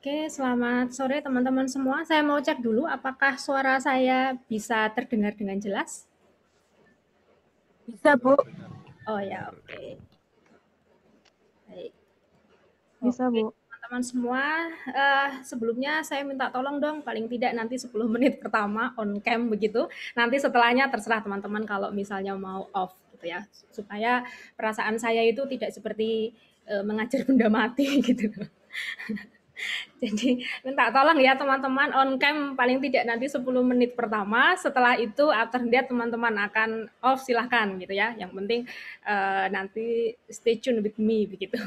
Oke, selamat sore teman-teman semua. Saya mau cek dulu apakah suara saya bisa terdengar dengan jelas. Bisa, Bu. Oh ya, oke. Baik. Bisa, Oke, Bu. teman-teman semua, sebelumnya saya minta tolong dong paling tidak nanti 10 menit pertama on cam begitu. Nanti setelahnya terserah teman-teman kalau misalnya mau off gitu ya. Supaya perasaan saya itu tidak seperti mengajar benda mati gitu. Jadi minta tolong ya teman-teman on cam paling tidak nanti 10 menit pertama. Setelah itu after that teman-teman akan off silahkan gitu ya. Yang penting nanti stay tune with me begitu.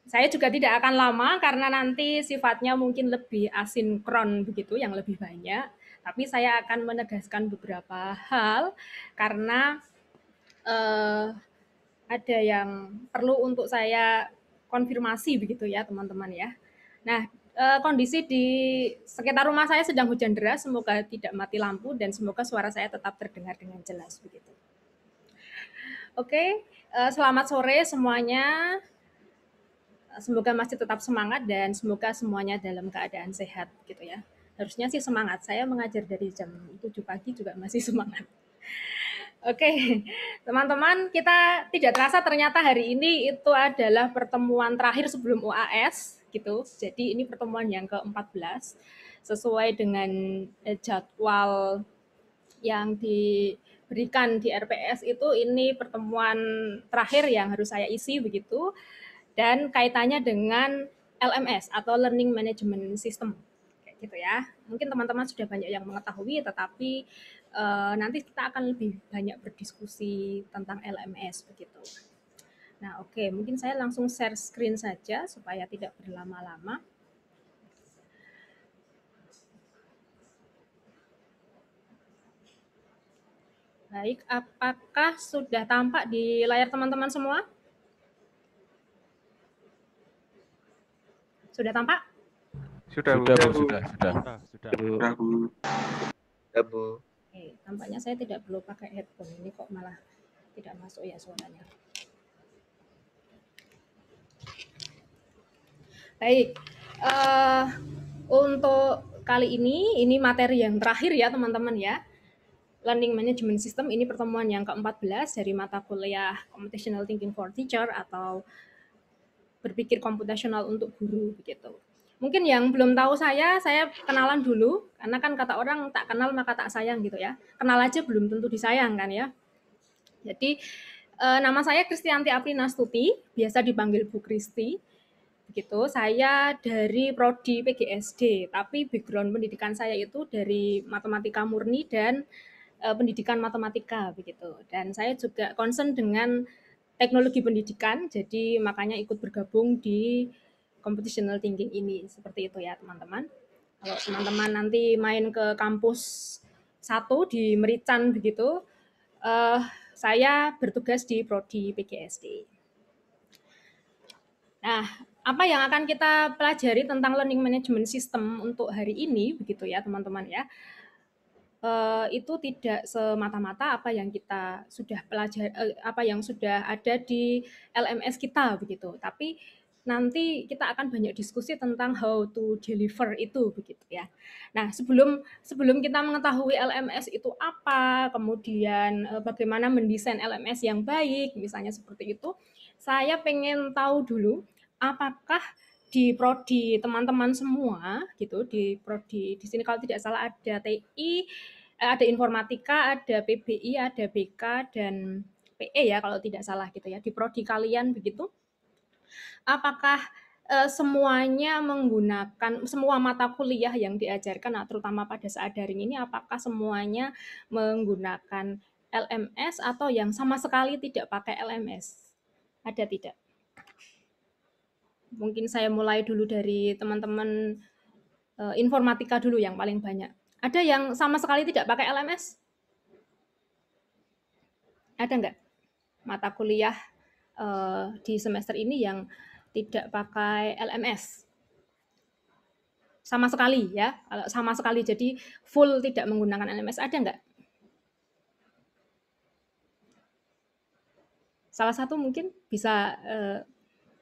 Saya juga tidak akan lama karena nanti sifatnya mungkin lebih asinkron begitu yang lebih banyak. Tapi saya akan menegaskan beberapa hal karena eh, ada yang perlu untuk saya konfirmasi begitu ya teman-teman ya. Nah, kondisi di sekitar rumah saya sedang hujan deras, semoga tidak mati lampu dan semoga suara saya tetap terdengar dengan jelas begitu. Oke, selamat sore semuanya. Semoga masih tetap semangat dan semoga semuanya dalam keadaan sehat gitu ya. Harusnya sih semangat. Saya mengajar dari jam 7 pagi juga masih semangat. Oke, teman-teman, kita tidak terasa ternyata hari ini itu adalah pertemuan terakhir sebelum UAS gitu. Jadi ini pertemuan yang ke-14 sesuai dengan jadwal yang diberikan di RPS itu ini pertemuan terakhir yang harus saya isi begitu dan kaitannya dengan LMS atau Learning Management System kayak gitu ya. Mungkin teman-teman sudah banyak yang mengetahui tetapi nanti kita akan lebih banyak berdiskusi tentang LMS begitu. Nah, oke, mungkin saya langsung share screen saja supaya tidak berlama-lama. Baik, apakah sudah tampak di layar teman-teman semua? Sudah tampak? Sudah, Bu. Sudah, Bu, sudah. Sudah. Bu. Sudah, Bu. Ya, Bu. Oke, tampaknya saya tidak perlu pakai headphone. Ini kok malah tidak masuk ya suaranya. Baik, untuk kali ini materi yang terakhir ya teman-teman ya. Learning Management System ini pertemuan yang ke-14 dari mata kuliah Computational Thinking for Teacher atau berpikir komputasional untuk guru begitu. Mungkin yang belum tahu saya kenalan dulu karena kan kata orang tak kenal maka tak sayang gitu ya. Kenal aja belum tentu disayang kan ya. Jadi nama saya Kristianti Aprinastuti, biasa dipanggil Bu Kristi. Begitu, saya dari prodi PGSD, tapi background pendidikan saya itu dari matematika murni dan pendidikan matematika begitu. Dan saya juga concern dengan teknologi pendidikan, jadi makanya ikut bergabung di computational thinking ini. Seperti itu ya, teman-teman. Kalau teman-teman nanti main ke kampus 1 di Merican begitu, saya bertugas di prodi PGSD. Nah, apa yang akan kita pelajari tentang learning management system untuk hari ini begitu ya, teman-teman ya. Itu tidak semata-mata apa yang kita sudah pelajari, apa yang sudah ada di LMS kita begitu. Tapi nanti kita akan banyak diskusi tentang how to deliver itu begitu ya. Nah, sebelum kita mengetahui LMS itu apa, kemudian bagaimana mendesain LMS yang baik, misalnya seperti itu, saya pengen tahu dulu apakah di prodi teman-teman semua gitu, di prodi di sini kalau tidak salah ada TI, ada informatika, ada PBI, ada BK dan PE ya kalau tidak salah gitu ya. Di prodi kalian begitu. Apakah semuanya menggunakan semua mata kuliah yang diajarkan terutama pada saat daring ini apakah semuanya menggunakan LMS atau yang sama sekali tidak pakai LMS? Ada tidak? Mungkin saya mulai dulu dari teman-teman informatika dulu yang paling banyak. Ada yang sama sekali tidak pakai LMS? Ada nggak mata kuliah di semester ini yang tidak pakai LMS? Sama sekali ya, kalau sama sekali jadi full tidak menggunakan LMS ada nggak? Salah satu mungkin bisa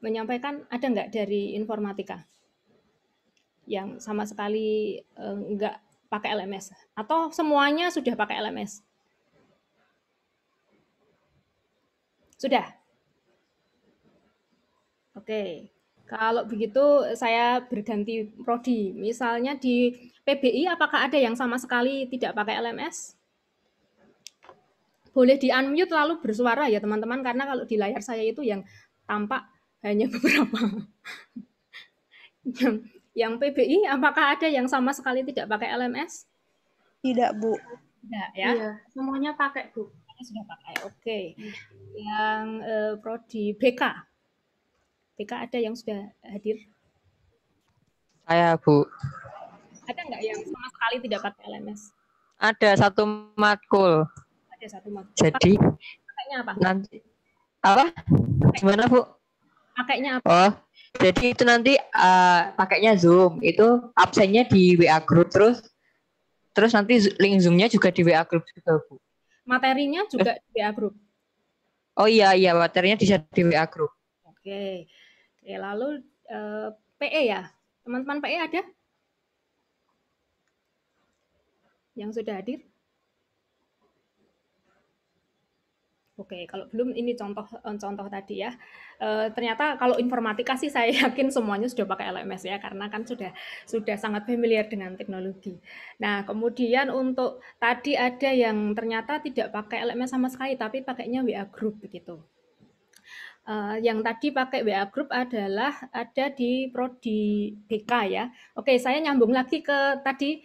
menyampaikan ada nggak dari informatika? yang sama sekali nggak pakai LMS? Atau semuanya sudah pakai LMS? Sudah? Oke. Kalau begitu saya berganti prodi. Misalnya di PBI apakah ada yang sama sekali tidak pakai LMS? Boleh di-unmute lalu bersuara ya teman-teman, karena kalau di layar saya itu yang tampak hanya beberapa. Yang PBI apakah ada yang sama sekali tidak pakai LMS? Tidak, Bu. Tidak ya? Iya, semuanya pakai, Bu. Sudah pakai, oke. Yang prodi BK. BK ada yang sudah hadir? Saya, Bu. Ada nggak yang sama sekali tidak pakai LMS? Ada satu matkul. Ada satu matkul. Jadi pakainya apa? nanti apa? Gimana, Bu? Pakainya apa? Oh, jadi itu nanti pakainya Zoom. Itu absennya di WA group terus nanti link Zoom-nya juga di WA group juga, Bu. Materinya juga di WA group. Oh iya materinya bisa di WA group. Oke. Oke, lalu PE ya. Teman-teman PE ada? Yang sudah hadir? Oke, kalau belum ini contoh tadi ya. Ternyata kalau informatika sih saya yakin semuanya sudah pakai LMS ya, karena kan sudah sangat familiar dengan teknologi. Nah, kemudian untuk tadi ada yang ternyata tidak pakai LMS sama sekali, tapi pakainya WA Group begitu. Yang tadi pakai WA Group adalah ada di prodi BK ya. Oke, saya nyambung lagi ke tadi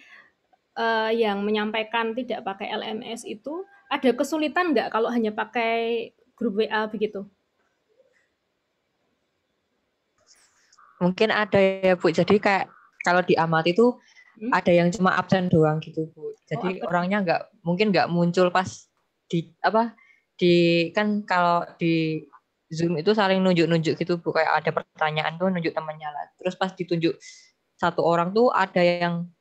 yang menyampaikan tidak pakai LMS itu, ada kesulitan nggak kalau hanya pakai grup WA begitu? Mungkin ada ya, Bu. Jadi kayak kalau di Amat itu ada yang cuma absen doang gitu, Bu. Jadi orangnya mungkin nggak muncul pas kan kalau di Zoom itu saling nunjuk-nunjuk gitu, Bu. Kayak ada pertanyaan tuh nunjuk temannya lah. Terus pas ditunjuk satu orang tuh ada yang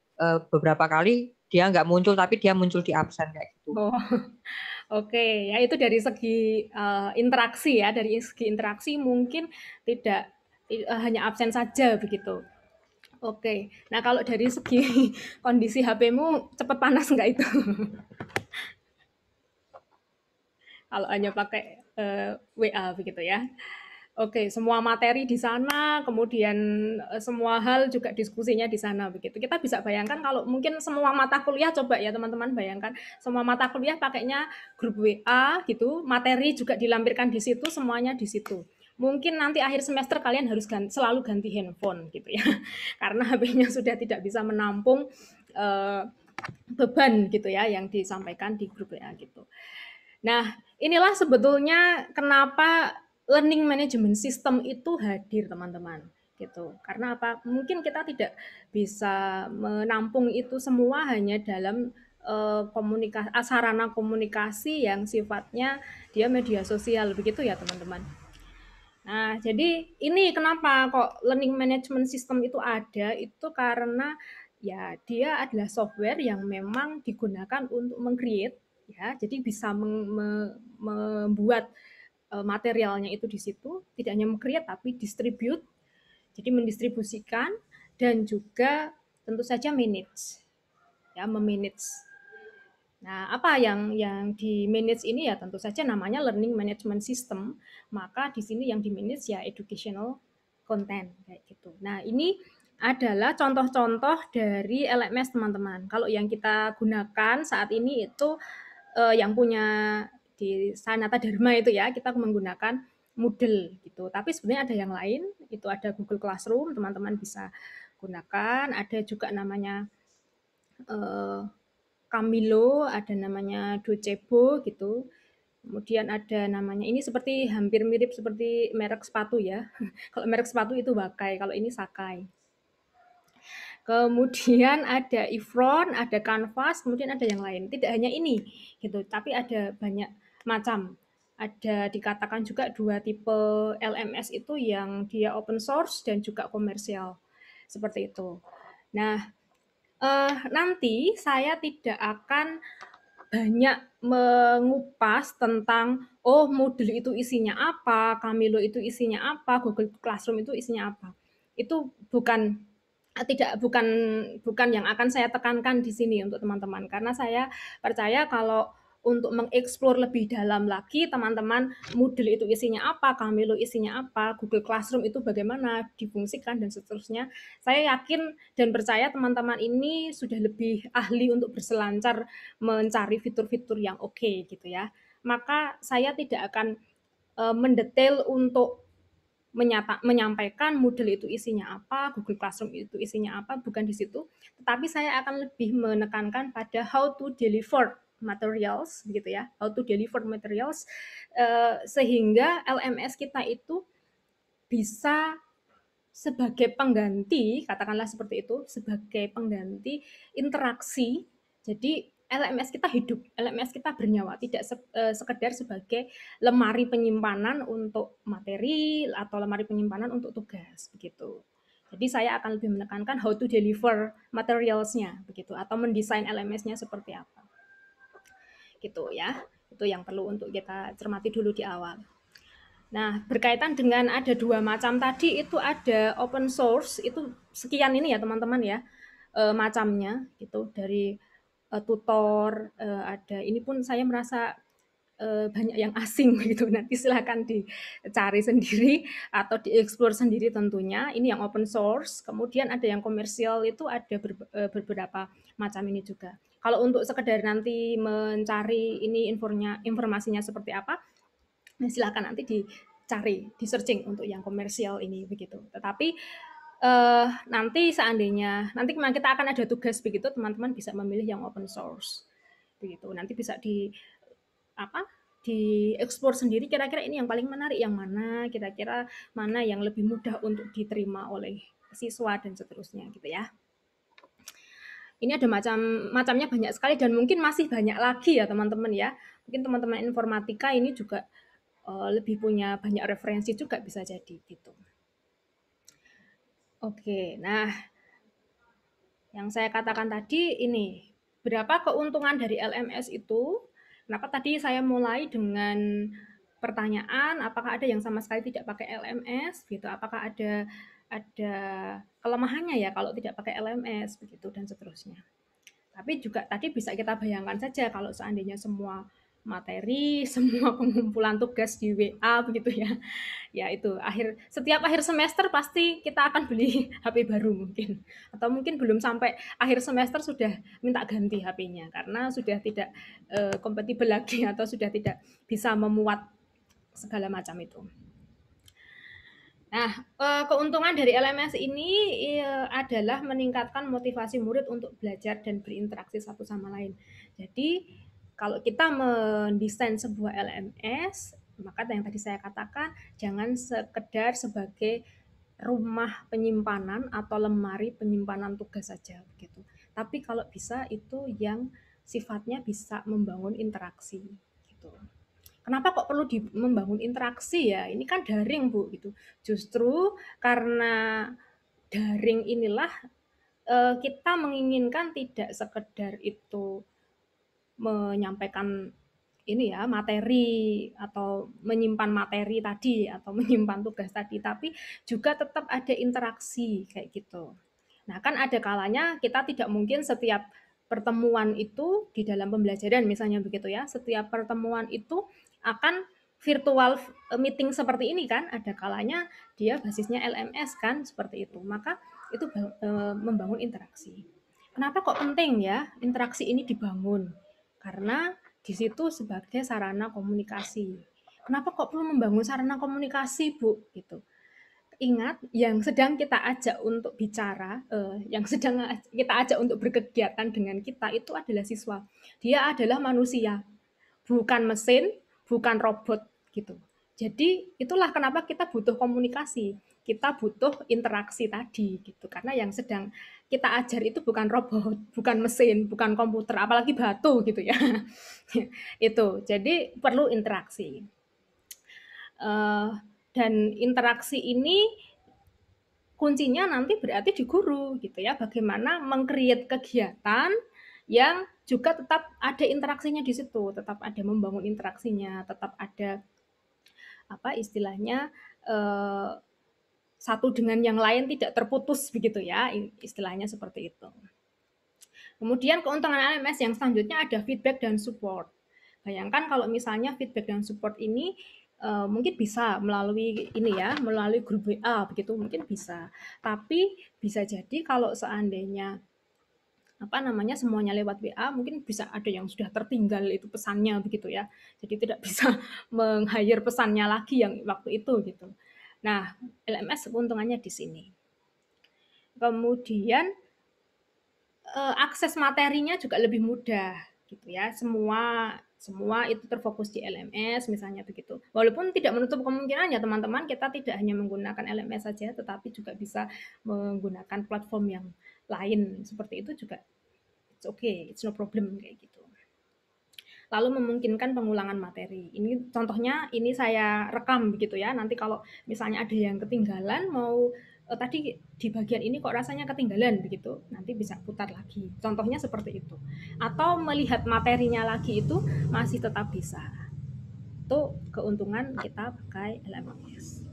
beberapa kali dia nggak muncul tapi dia muncul di absen kayak gitu. Oh, oke. Ya itu dari segi interaksi ya, dari segi interaksi mungkin tidak hanya absen saja begitu. Oke. Nah kalau dari segi kondisi HP-mu cepat panas nggak itu? Kalau hanya pakai WA begitu ya. Oke, semua materi di sana, kemudian semua hal juga diskusinya di sana begitu. Kita bisa bayangkan kalau mungkin semua mata kuliah, coba ya teman-teman bayangkan, semua mata kuliah pakainya grup WA gitu, materi juga dilampirkan di situ, semuanya di situ. Mungkin nanti akhir semester kalian harus selalu ganti handphone gitu ya, karena HP-nya sudah tidak bisa menampung beban gitu ya yang disampaikan di grup WA gitu. Nah, inilah sebetulnya kenapa learning management system itu hadir, teman-teman. Gitu. Karena apa? Mungkin kita tidak bisa menampung itu semua hanya dalam sarana komunikasi yang sifatnya dia media sosial, begitu ya, teman-teman. Nah, jadi ini kenapa kok learning management system itu ada, itu karena ya dia adalah software yang memang digunakan untuk meng-create ya, jadi bisa membuat materialnya itu di situ, tidak hanya meng-create tapi distribute, jadi mendistribusikan dan juga tentu saja manage, ya memanage. Nah, apa yang di-manage ini ya tentu saja namanya learning management system, maka di sini yang di-manage ya educational content kayak gitu. Nah, ini adalah contoh-contoh dari LMS teman-teman. Kalau yang kita gunakan saat ini itu yang punya di Sanata Dharma itu ya, kita menggunakan Moodle gitu. Tapi sebenarnya ada yang lain, itu ada Google Classroom, teman-teman bisa gunakan, ada juga namanya Camilo, ada namanya Docebo gitu. Kemudian ada namanya ini seperti hampir mirip seperti merek sepatu ya. Kalau merek sepatu itu Wakai, kalau ini Sakai. Kemudian ada Ifron, ada Canvas, kemudian ada yang lain. Tidak hanya ini gitu, tapi ada banyak macam. Ada dikatakan juga dua tipe LMS itu yang dia open source dan juga komersial. Seperti itu. Nah, nanti saya tidak akan banyak mengupas tentang Moodle itu isinya apa, Camilo itu isinya apa, Google Classroom itu isinya apa. Itu bukan bukan yang akan saya tekankan di sini untuk teman-teman, karena saya percaya kalau untuk mengeksplor lebih dalam lagi teman-teman, Moodle itu isinya apa, Camelo isinya apa, Google Classroom itu bagaimana difungsikan dan seterusnya. Saya yakin dan percaya teman-teman ini sudah lebih ahli untuk berselancar mencari fitur-fitur yang oke gitu ya. Maka saya tidak akan mendetail untuk menyampaikan Moodle itu isinya apa, Google Classroom itu isinya apa, bukan di situ. Tetapi saya akan lebih menekankan pada how to deliver materials, gitu ya, how to deliver materials, sehingga LMS kita itu bisa sebagai pengganti, katakanlah seperti itu, sebagai pengganti interaksi. Jadi LMS kita hidup, LMS kita bernyawa, tidak sekedar sebagai lemari penyimpanan untuk materi atau lemari penyimpanan untuk tugas, begitu. Jadi saya akan lebih menekankan how to deliver materials-nya, begitu, atau mendesain LMS-nya seperti apa. Gitu ya. Itu yang perlu untuk kita cermati dulu di awal. Nah, berkaitan dengan ada 2 macam tadi, itu ada open source, itu sekian ini ya teman-teman ya, macamnya gitu, dari tutor, ada ini pun saya merasa banyak yang asing gitu, nanti silakan dicari sendiri atau dieksplor sendiri tentunya. Ini yang open source, kemudian ada yang komersial, itu ada beberapa macam ini juga. Kalau untuk sekedar nanti mencari ini informasinya seperti apa, nah, silakan nanti dicari, di searching untuk yang komersial ini begitu. Tetapi nanti seandainya nanti memang kita akan ada tugas begitu, teman-teman bisa memilih yang open source begitu. Nanti bisa dieksplor sendiri kira-kira ini yang paling menarik yang mana, kira-kira mana yang lebih mudah untuk diterima oleh siswa dan seterusnya gitu ya. Ini ada macamnya banyak sekali dan mungkin masih banyak lagi ya teman-teman ya. Mungkin teman-teman informatika ini juga lebih punya banyak referensi juga bisa jadi gitu. Oke, nah yang saya katakan tadi ini, berapa keuntungan dari LMS itu? Kenapa tadi saya mulai dengan pertanyaan, apakah ada yang sama sekali tidak pakai LMS gitu? Apakah ada kelemahannya ya kalau tidak pakai LMS begitu dan seterusnya. Tapi juga tadi bisa kita bayangkan saja kalau seandainya semua materi, semua pengumpulan tugas di WA begitu ya. Ya itu setiap akhir semester pasti kita akan beli HP baru mungkin. Atau mungkin belum sampai akhir semester sudah minta ganti HP-nya karena sudah tidak kompatibel lagi atau sudah tidak bisa memuat segala macam itu. Nah, keuntungan dari LMS ini adalah meningkatkan motivasi murid untuk belajar dan berinteraksi satu sama lain. Jadi, kalau kita mendesain sebuah LMS, maka yang tadi saya katakan, jangan sekedar sebagai rumah penyimpanan atau lemari penyimpanan tugas saja begitu. Tapi kalau bisa itu yang sifatnya bisa membangun interaksi gitu. Kenapa kok perlu membangun interaksi ya? Ini kan daring, Bu, gitu. Justru karena daring inilah kita menginginkan tidak sekedar itu menyampaikan ini ya materi atau menyimpan materi tadi atau menyimpan tugas tadi, tapi juga tetap ada interaksi kayak gitu. Nah, kan ada kalanya kita tidak mungkin setiap pertemuan itu di dalam pembelajaran misalnya begitu ya. Setiap pertemuan itu akan virtual meeting seperti ini kan, ada kalanya dia basisnya LMS kan seperti itu. Maka itu membangun interaksi. Kenapa kok penting ya interaksi ini dibangun? Karena di situ sebagai sarana komunikasi. Kenapa kok perlu membangun sarana komunikasi, Bu? Gitu. Ingat, yang sedang kita ajak untuk bicara, yang sedang kita ajak untuk berkegiatan dengan kita itu adalah siswa. Dia adalah manusia, bukan mesin, bukan robot gitu. Jadi itulah kenapa kita butuh komunikasi, kita butuh interaksi tadi gitu. Karena yang sedang kita ajar itu bukan robot, bukan mesin, bukan komputer, apalagi batu gitu ya. Itu, jadi perlu interaksi. Dan interaksi ini kuncinya nanti berarti di guru gitu ya. Bagaimana meng-create kegiatan yang juga tetap ada interaksinya di situ, tetap ada membangun interaksinya, tetap ada apa istilahnya satu dengan yang lain tidak terputus begitu ya, istilahnya seperti itu. Kemudian keuntungan LMS yang selanjutnya ada feedback dan support. Bayangkan kalau misalnya feedback dan support ini mungkin bisa melalui ini ya, melalui grup WA begitu mungkin bisa. Tapi bisa jadi kalau seandainya semuanya lewat WA mungkin bisa ada yang sudah tertinggal itu pesannya begitu ya. Jadi tidak bisa meng-hire pesannya lagi yang waktu itu gitu. Nah, LMS keuntungannya di sini. Kemudian akses materinya juga lebih mudah gitu ya. Semua itu terfokus di LMS misalnya begitu. Walaupun tidak menutup kemungkinan ya teman-teman, kita tidak hanya menggunakan LMS saja tetapi juga bisa menggunakan platform yang lain seperti itu juga. It's okay, it's no problem kayak gitu. Lalu memungkinkan pengulangan materi. Ini contohnya ini saya rekam begitu ya. Nanti kalau misalnya ada yang ketinggalan mau tadi di bagian ini kok rasanya ketinggalan begitu, nanti bisa putar lagi. Contohnya seperti itu. Atau melihat materinya lagi itu masih tetap bisa. Itu keuntungan kita pakai LMS.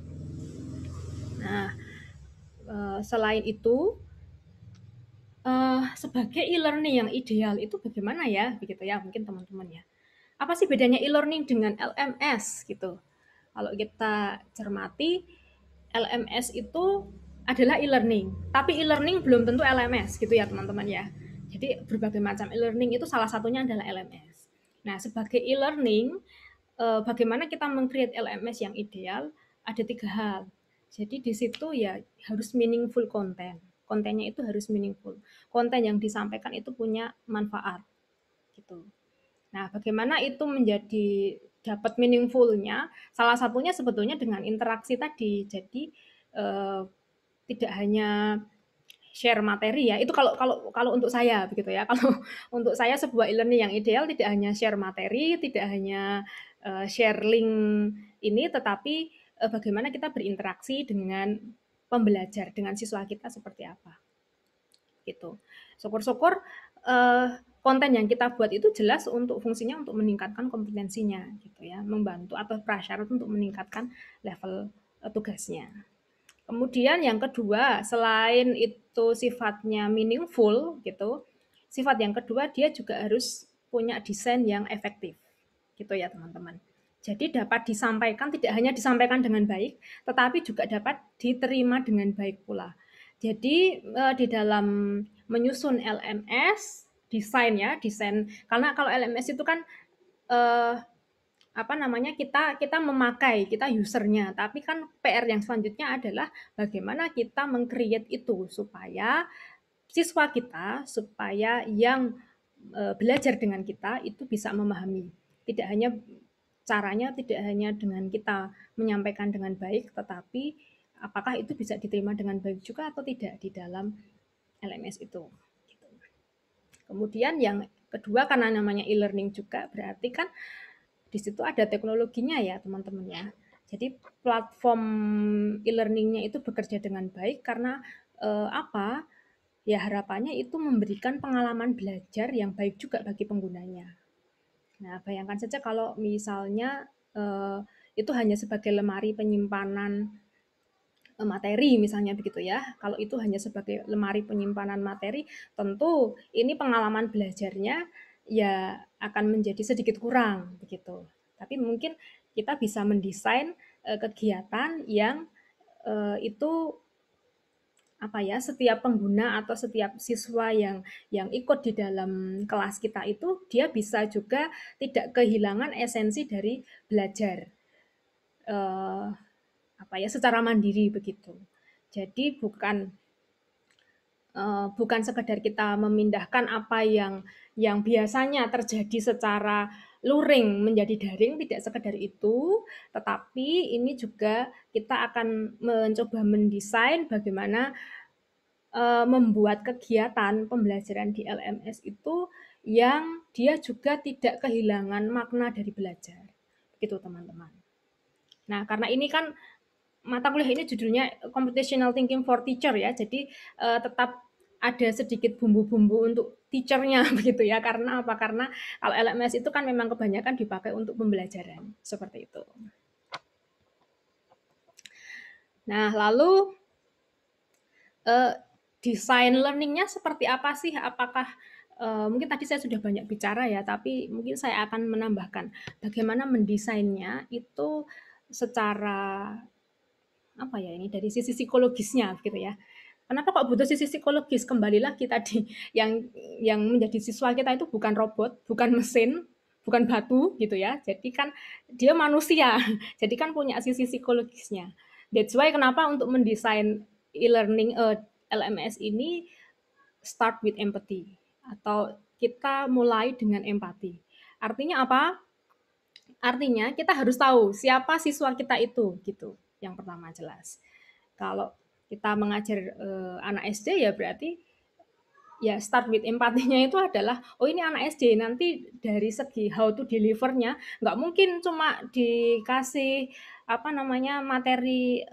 Nah, selain itu sebagai e-learning yang ideal itu bagaimana ya begitu ya mungkin teman-teman ya. Apa sih bedanya e-learning dengan LMS gitu? Kalau kita cermati, LMS itu adalah e-learning, tapi e-learning belum tentu LMS gitu ya teman-teman ya. Jadi berbagai macam e-learning itu salah satunya adalah LMS. Nah, sebagai e-learning, bagaimana kita meng-create LMS yang ideal? Ada 3 hal. Jadi di situ ya harus meaningful content. Kontennya itu harus meaningful. Konten yang disampaikan itu punya manfaat gitu. Nah, bagaimana itu menjadi dapat meaningful-nya? Salah satunya sebetulnya dengan interaksi tadi. Jadi tidak hanya share materi ya. Itu kalau untuk saya begitu ya. Kalau untuk saya sebuah e-learning yang ideal tidak hanya share materi, tidak hanya share link ini, tetapi bagaimana kita berinteraksi dengan pembelajar, dengan siswa kita seperti apa. Gitu. Syukur-syukur konten yang kita buat itu jelas untuk fungsinya untuk meningkatkan kompetensinya gitu ya, membantu atau prasyarat untuk meningkatkan level tugasnya. Kemudian yang kedua, selain itu sifatnya meaningful gitu, sifat yang kedua dia juga harus punya desain yang efektif gitu ya teman-teman. Jadi dapat disampaikan, tidak hanya disampaikan dengan baik, tetapi juga dapat diterima dengan baik pula. Jadi di dalam menyusun LMS, desain karena kalau LMS itu kan kita memakai, kita usernya, tapi kan PR yang selanjutnya adalah bagaimana kita meng-create itu supaya siswa kita, supaya yang belajar dengan kita itu bisa memahami. Caranya tidak hanya dengan kita menyampaikan dengan baik, tetapi apakah itu bisa diterima dengan baik juga atau tidak di dalam LMS itu. Gitu. Kemudian yang kedua karena namanya e-learning juga berarti kan di situ ada teknologinya ya teman-teman ya. Jadi platform e-learningnya itu bekerja dengan baik karena apa? Ya harapannya itu memberikan pengalaman belajar yang baik juga bagi penggunanya. Nah, bayangkan saja kalau misalnya itu hanya sebagai lemari penyimpanan materi misalnya begitu ya. Kalau itu hanya sebagai lemari penyimpanan materi, tentu ini pengalaman belajarnya ya akan menjadi sedikit kurang begitu. Tapi mungkin kita bisa mendesain kegiatan yang itu setiap pengguna atau setiap siswa yang ikut di dalam kelas kita itu dia bisa juga tidak kehilangan esensi dari belajar secara mandiri begitu. Jadi bukan sekedar kita memindahkan apa yang biasanya terjadi secara luring menjadi daring, tidak sekedar itu, tetapi ini juga kita akan mencoba mendesain bagaimana membuat kegiatan pembelajaran di LMS itu yang dia juga tidak kehilangan makna dari belajar. Begitu teman-teman. Nah, karena ini kan mata kuliah ini judulnya Computational Thinking for Teacher ya, jadi tetap ada sedikit bumbu-bumbu untuk teacher-nya begitu ya. Karena apa? Karena kalau LMS itu kan memang kebanyakan dipakai untuk pembelajaran seperti itu. Nah, lalu desain learning-nya seperti apa sih? Apakah mungkin tadi saya sudah banyak bicara ya, tapi mungkin saya akan menambahkan bagaimana mendesainnya itu secara apa ya ini dari sisi psikologisnya gitu ya. Kenapa kok butuh sisi psikologis? Kembali lagi tadi yang menjadi siswa kita itu bukan robot, bukan mesin, bukan batu gitu ya. Jadi kan dia manusia. Jadi kan punya sisi psikologisnya. That's why kenapa untuk mendesain e-learning LMS ini start with empathy atau kita mulai dengan empati. Artinya apa? Artinya kita harus tahu siapa siswa kita itu gitu. Yang pertama jelas. Kalau kita mengajar anak SD ya berarti ya start with empatinya itu adalah oh ini anak SD nanti dari segi how to delivernya nggak mungkin cuma dikasih apa namanya materi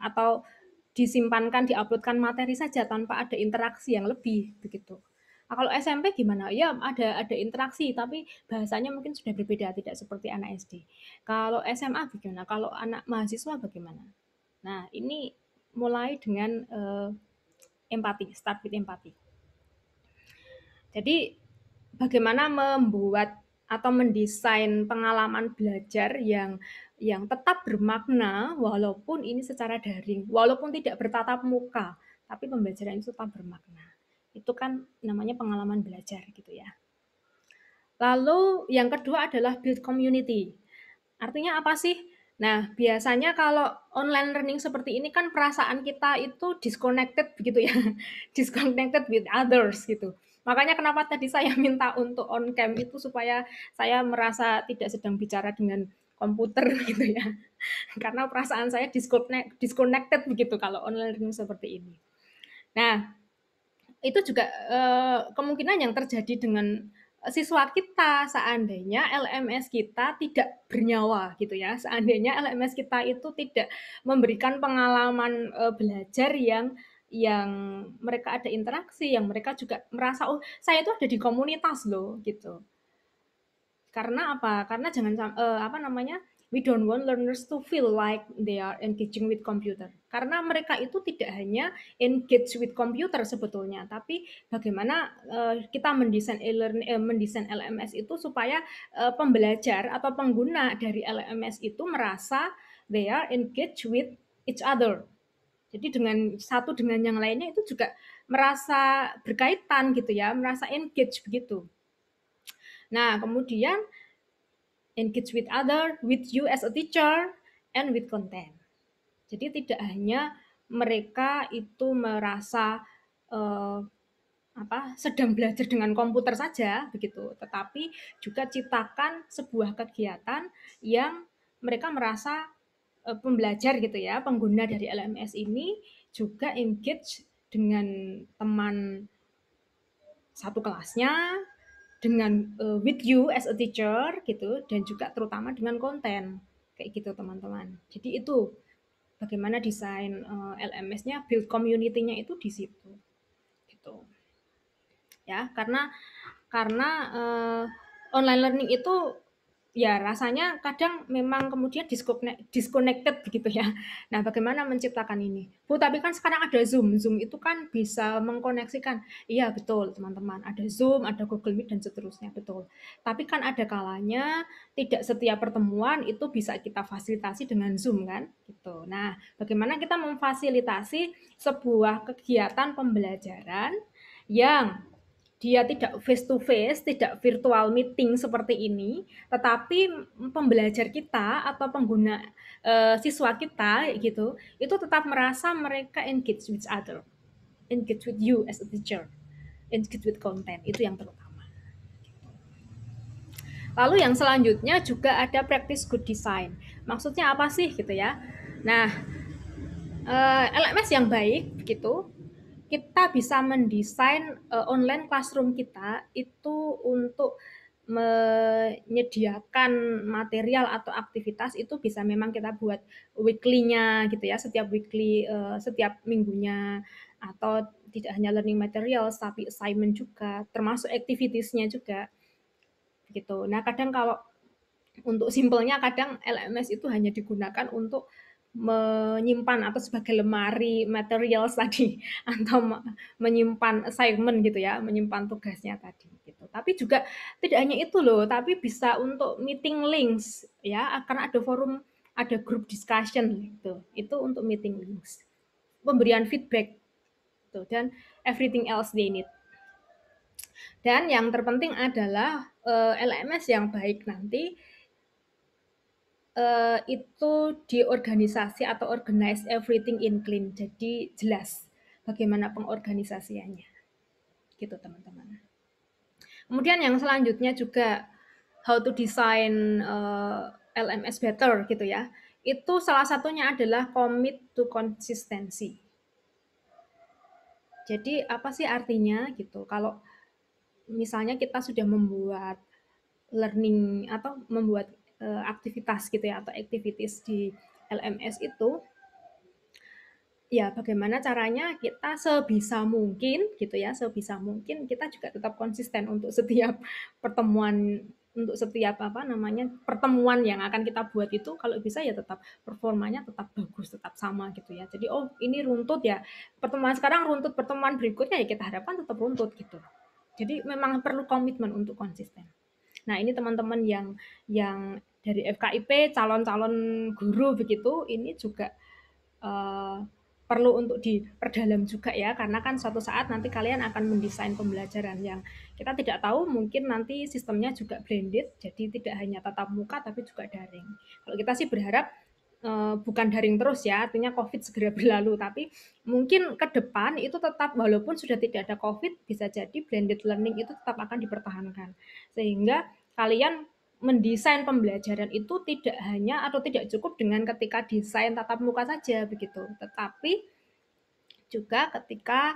atau disimpankan diuploadkan materi saja tanpa ada interaksi yang lebih begitu. Nah, kalau SMP gimana? Ya ada interaksi tapi bahasanya mungkin sudah berbeda tidak seperti anak SD. Kalau SMA bagaimana? Kalau anak mahasiswa bagaimana? Nah ini mulai dengan empati, start with empati. Jadi bagaimana membuat atau mendesain pengalaman belajar yang tetap bermakna walaupun ini secara daring, walaupun tidak bertatap muka, tapi pembelajaran itu tetap bermakna. Itu kan namanya pengalaman belajar gitu ya. Lalu yang kedua adalah build community. Artinya apa sih? Nah, biasanya kalau online learning seperti ini kan perasaan kita itu disconnected begitu ya. Disconnected with others gitu. Makanya kenapa tadi saya minta untuk on cam itu supaya saya merasa tidak sedang bicara dengan komputer gitu ya. Karena perasaan saya disconnected begitu kalau online learning seperti ini. Nah, itu juga kemungkinan yang terjadi dengan siswa kita seandainya LMS kita tidak bernyawa gitu ya. Seandainya LMS kita itu tidak memberikan pengalaman belajar yang mereka ada interaksi, yang mereka juga merasa oh saya itu ada di komunitas loh gitu. Karena apa? Karena apa namanya? We don't want learners to feel like they are engaging with computer. Karena mereka itu tidak hanya engage with computer sebetulnya, tapi bagaimana kita mendesain LMS itu supaya pembelajar atau pengguna dari LMS itu merasa they are engaged with each other. Jadi dengan satu dengan yang lainnya itu juga merasa berkaitan gitu ya, merasa engage begitu. Nah, kemudian engage with other, with you as a teacher, and with content. Jadi tidak hanya mereka itu merasa sedang belajar dengan komputer saja begitu, tetapi juga ciptakan sebuah kegiatan yang mereka merasa pembelajar gitu ya, pengguna dari LMS ini juga engage dengan teman satu kelasnya, dengan with you as a teacher gitu, dan juga terutama dengan konten kayak gitu teman-teman. Jadi itu bagaimana desain LMS-nya, build community-nya itu di situ gitu ya. Karena online learning itu ya rasanya kadang memang kemudian disconnected begitu ya. Nah, bagaimana menciptakan ini? Bu, tapi kan sekarang ada Zoom. Zoom itu kan bisa mengkoneksikan. Iya, betul, teman-teman. Ada Zoom, ada Google Meet, dan seterusnya, betul. Tapi kan ada kalanya tidak setiap pertemuan itu bisa kita fasilitasi dengan Zoom kan? Gitu. Nah, bagaimana kita memfasilitasi sebuah kegiatan pembelajaran yang dia tidak face to face, tidak virtual meeting seperti ini, tetapi pembelajar kita atau pengguna siswa kita gitu, itu tetap merasa mereka engage with other, engage with you as a teacher, engage with content, itu yang terutama. Lalu yang selanjutnya juga ada practice good design. Maksudnya apa sih gitu ya? Nah, LMS yang baik gitu kita bisa mendesain online classroom kita itu untuk menyediakan material atau aktivitas itu bisa memang kita buat weekly-nya gitu ya, setiap weekly, setiap minggunya, atau tidak hanya learning materials tapi assignment juga, termasuk activities-nya juga gitu. Nah, kadang kalau untuk simpelnya kadang LMS itu hanya digunakan untuk menyimpan atau sebagai lemari materials tadi atau menyimpan assignment gitu ya, menyimpan tugasnya tadi gitu. Tapi juga tidak hanya itu loh, tapi bisa untuk meeting links ya, karena ada forum, ada group discussion gitu. Itu untuk meeting links. Pemberian feedback tuh dan everything else they need. Dan yang terpenting adalah LMS yang baik nanti itu di organisasi atau organize everything in clean. Jadi jelas bagaimana pengorganisasiannya. Gitu teman-teman. Kemudian yang selanjutnya juga how to design LMS better gitu ya. Itu salah satunya adalah commit to consistency. Jadi apa sih artinya gitu? Kalau misalnya kita sudah membuat learning atau membuat aktivitas gitu ya atau activities di LMS itu ya bagaimana caranya kita sebisa mungkin gitu ya, sebisa mungkin kita juga tetap konsisten untuk setiap pertemuan, untuk setiap apa namanya, pertemuan yang akan kita buat itu kalau bisa ya tetap performanya tetap bagus, tetap sama gitu ya. Jadi oh ini runtut ya, pertemuan sekarang runtut, pertemuan berikutnya ya kita harapkan tetap runtut gitu. Jadi memang perlu komitmen untuk konsisten. Nah, ini teman-teman yang dari FKIP calon-calon guru begitu, ini juga perlu untuk diperdalam juga ya, karena kan suatu saat nanti kalian akan mendesain pembelajaran yang kita tidak tahu, mungkin nanti sistemnya juga blended, jadi tidak hanya tatap muka tapi juga daring. Kalau kita sih berharap bukan daring terus ya, artinya COVID segera berlalu, tapi mungkin ke depan itu tetap walaupun sudah tidak ada COVID, bisa jadi blended learning itu tetap akan dipertahankan. Sehingga kalian mendesain pembelajaran itu tidak hanya atau tidak cukup dengan ketika desain tatap muka saja begitu, tetapi juga ketika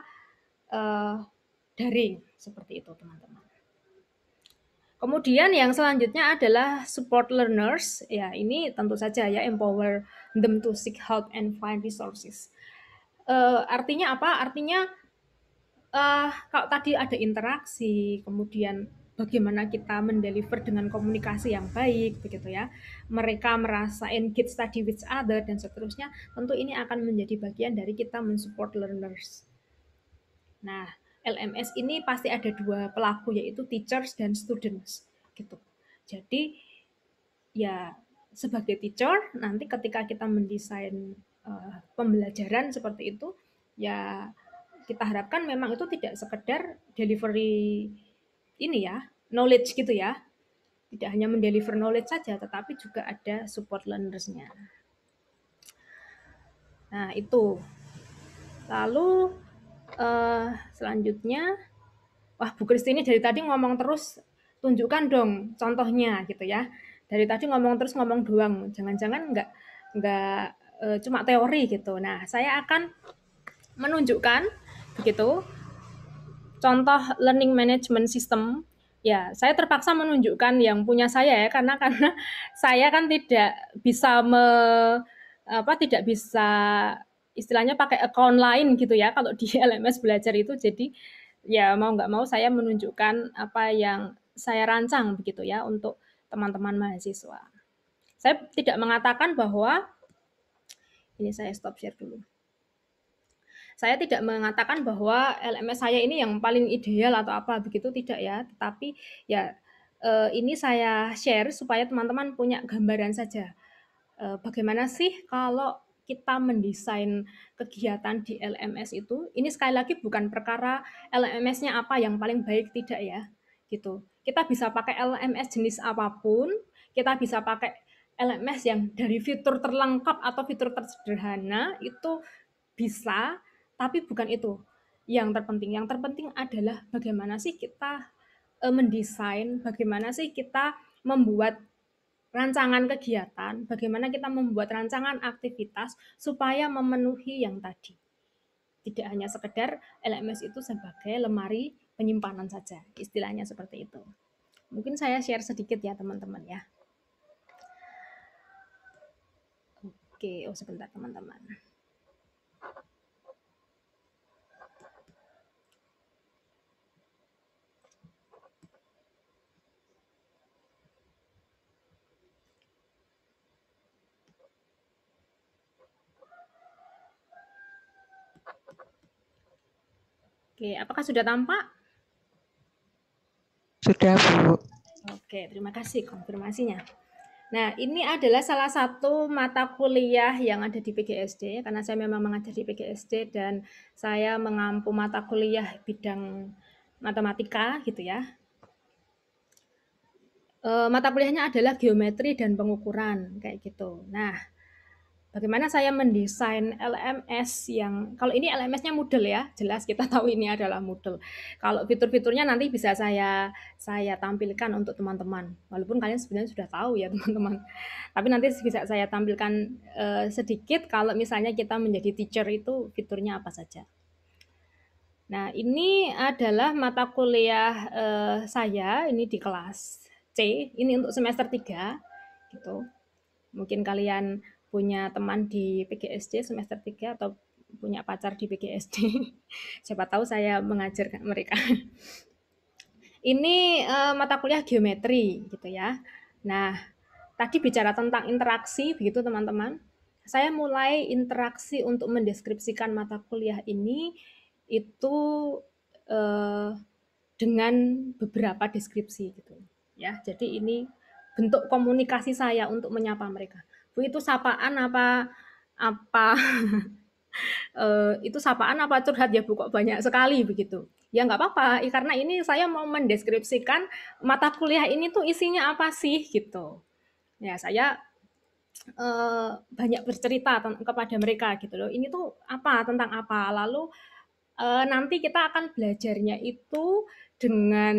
daring seperti itu teman-teman. Kemudian yang selanjutnya adalah support learners. Ya, ini tentu saja ya empower them to seek help and find resources. Artinya apa? Artinya kalau tadi ada interaksi, kemudian bagaimana kita mendeliver dengan komunikasi yang baik, begitu ya. Mereka merasa engage study with other dan seterusnya. Tentu ini akan menjadi bagian dari kita mensupport learners. Nah, LMS ini pasti ada dua pelaku yaitu teachers dan students, gitu. Jadi ya sebagai teacher nanti ketika kita mendesain pembelajaran seperti itu, ya kita harapkan memang itu tidak sekedar delivery ini ya, knowledge gitu ya. Tidak hanya mendeliver knowledge saja, tetapi juga ada support learners-nya. Nah, itu. Lalu selanjutnya, wah Bu Kristi ini dari tadi ngomong terus, tunjukkan dong contohnya gitu ya. Dari tadi ngomong terus ngomong doang, jangan-jangan nggak cuma teori gitu. Nah, saya akan menunjukkan begitu contoh learning management system. Ya, saya terpaksa menunjukkan yang punya saya ya karena saya kan tidak bisa tidak bisa istilahnya pakai account lain gitu ya kalau di LMS belajar itu. Jadi ya mau nggak mau saya menunjukkan apa yang saya rancang begitu ya untuk teman-teman mahasiswa. Saya tidak mengatakan bahwa ini saya stop share dulu. Saya tidak mengatakan bahwa LMS saya ini yang paling ideal atau apa begitu, tidak ya. Tetapi ya ini saya share supaya teman-teman punya gambaran saja. Bagaimana sih kalau kita mendesain kegiatan di LMS itu? Ini sekali lagi bukan perkara LMS-nya apa yang paling baik, tidak ya. Gitu. Kita bisa pakai LMS jenis apapun, kita bisa pakai LMS yang dari fitur terlengkap atau fitur tersederhana itu bisa, tapi bukan itu yang terpenting. Yang terpenting adalah bagaimana sih kita mendesain, bagaimana sih kita membuat rancangan kegiatan, bagaimana kita membuat rancangan aktivitas supaya memenuhi yang tadi. Tidak hanya sekedar LMS itu sebagai lemari penyimpanan saja, istilahnya seperti itu. Mungkin saya share sedikit ya teman-teman ya. Oke, oh sebentar teman-teman. Oke, apakah sudah tampak? Sudah, Bu. Oke, terima kasih konfirmasinya. Nah, ini adalah salah satu mata kuliah yang ada di PGSD, karena saya memang mengajar di PGSD dan saya mengampu mata kuliah bidang matematika gitu ya. Mata kuliahnya adalah geometri dan pengukuran kayak gitu. Nah, bagaimana saya mendesain LMS yang kalau ini LMS-nya Moodle ya, jelas kita tahu ini adalah Moodle. Kalau fitur-fiturnya nanti bisa saya tampilkan untuk teman-teman. Walaupun kalian sebenarnya sudah tahu ya teman-teman. Tapi nanti bisa saya tampilkan sedikit kalau misalnya kita menjadi teacher itu fiturnya apa saja. Nah, ini adalah mata kuliah saya ini di kelas C, ini untuk semester 3 gitu. Mungkin kalian punya teman di PGSD semester 3 atau punya pacar di PGSD. Siapa tahu saya mengajar mereka. Ini mata kuliah geometri gitu ya. Nah, tadi bicara tentang interaksi begitu teman-teman. Saya mulai interaksi untuk mendeskripsikan mata kuliah ini itu dengan beberapa deskripsi gitu ya. Jadi ini bentuk komunikasi saya untuk menyapa mereka. Bu, itu sapaan apa itu sapaan apa curhat ya Bu, kok banyak sekali begitu. Ya nggak apa-apa, karena ini saya mau mendeskripsikan mata kuliah ini tuh isinya apa sih gitu. Ya saya banyak bercerita kepada mereka gitu loh. Ini tuh apa, tentang apa. Lalu nanti kita akan belajarnya itu dengan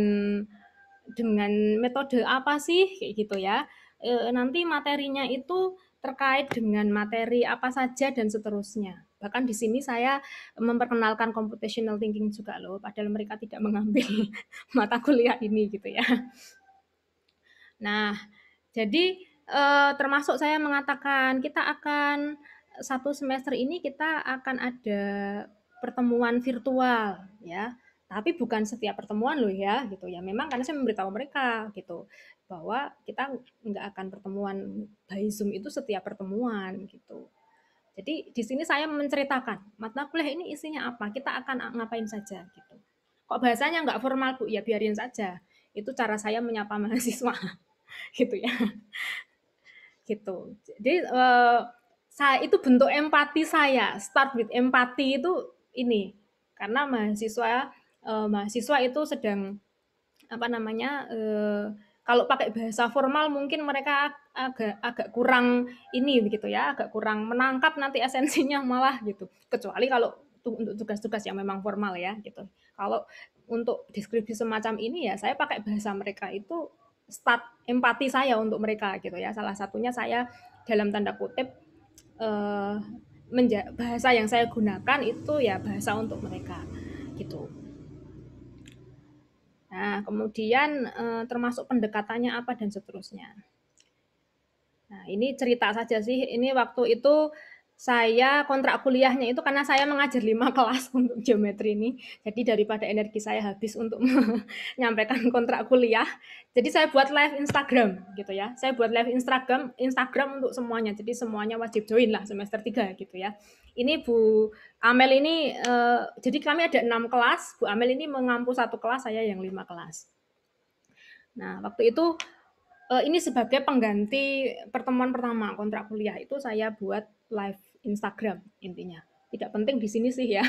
metode apa sih kayak gitu ya. Nanti materinya itu terkait dengan materi apa saja dan seterusnya. Bahkan di sini saya memperkenalkan computational thinking juga loh, padahal mereka tidak mengambil mata kuliah ini gitu ya. Nah, jadi termasuk saya mengatakan kita akan satu semester ini kita akan ada pertemuan virtual ya. Tapi bukan setiap pertemuan loh ya gitu ya. Memang karena saya memberitahu mereka gitu bahwa kita nggak akan pertemuan by Zoom itu setiap pertemuan gitu. Jadi di sini saya menceritakan mata kuliah ini isinya apa, kita akan ngapain saja gitu. Kok bahasanya nggak formal Bu? Ya biarin saja. Itu cara saya menyapa mahasiswa gitu ya. Gitu. Jadi saya itu bentuk empati saya. Start with empati itu ini karena mahasiswa itu sedang apa namanya kalau pakai bahasa formal mungkin mereka agak kurang ini begitu ya, agak kurang menangkap nanti esensinya malah gitu. Kecuali kalau untuk tugas-tugas yang memang formal ya gitu. Kalau untuk deskripsi semacam ini ya saya pakai bahasa mereka itu start empati saya untuk mereka gitu ya. Salah satunya saya dalam tanda kutip eh, bahasa yang saya gunakan itu ya bahasa untuk mereka gitu. Nah, kemudian termasuk pendekatannya apa dan seterusnya. Nah, ini cerita saja sih. Ini waktu itu saya kontrak kuliahnya itu karena saya mengajar 5 kelas untuk geometri ini. Jadi daripada energi saya habis untuk menyampaikan kontrak kuliah, jadi saya buat live Instagram gitu ya. Saya buat live Instagram untuk semuanya. Jadi semuanya wajib join lah semester 3 gitu ya. Ini Bu Amel ini jadi kami ada 6 kelas, Bu Amel ini mengampu 1 kelas, saya yang 5 kelas. Nah, waktu itu ini sebagai pengganti pertemuan pertama kontrak kuliah itu saya buat live Instagram intinya. Tidak penting di sini sih ya,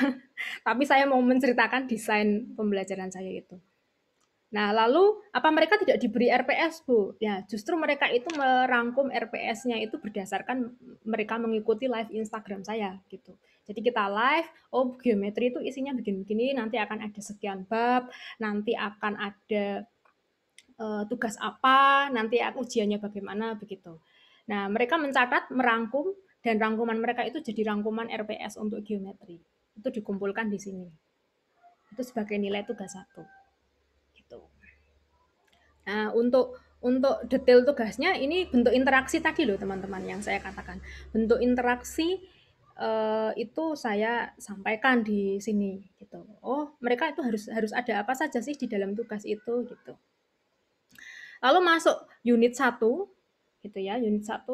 tapi saya mau menceritakan desain pembelajaran saya itu. Nah, lalu apa mereka tidak diberi RPS, Bu? Ya, justru mereka itu merangkum RPS-nya itu berdasarkan mereka mengikuti live Instagram saya gitu. Jadi kita live, oh geometri itu isinya begini-begini, nanti akan ada sekian bab, nanti akan ada tugas apa, nanti ujiannya bagaimana begitu. Nah, mereka mencatat, merangkum, dan rangkuman mereka itu jadi rangkuman RPS untuk geometri. Itu dikumpulkan di sini. Itu sebagai nilai tugas 1. Gitu. Nah, untuk detail tugasnya ini bentuk interaksi tadi loh teman-teman yang saya katakan. Bentuk interaksi itu saya sampaikan di sini gitu. Oh, mereka itu harus ada apa saja sih di dalam tugas itu gitu. Lalu masuk unit 1 gitu ya, unit 1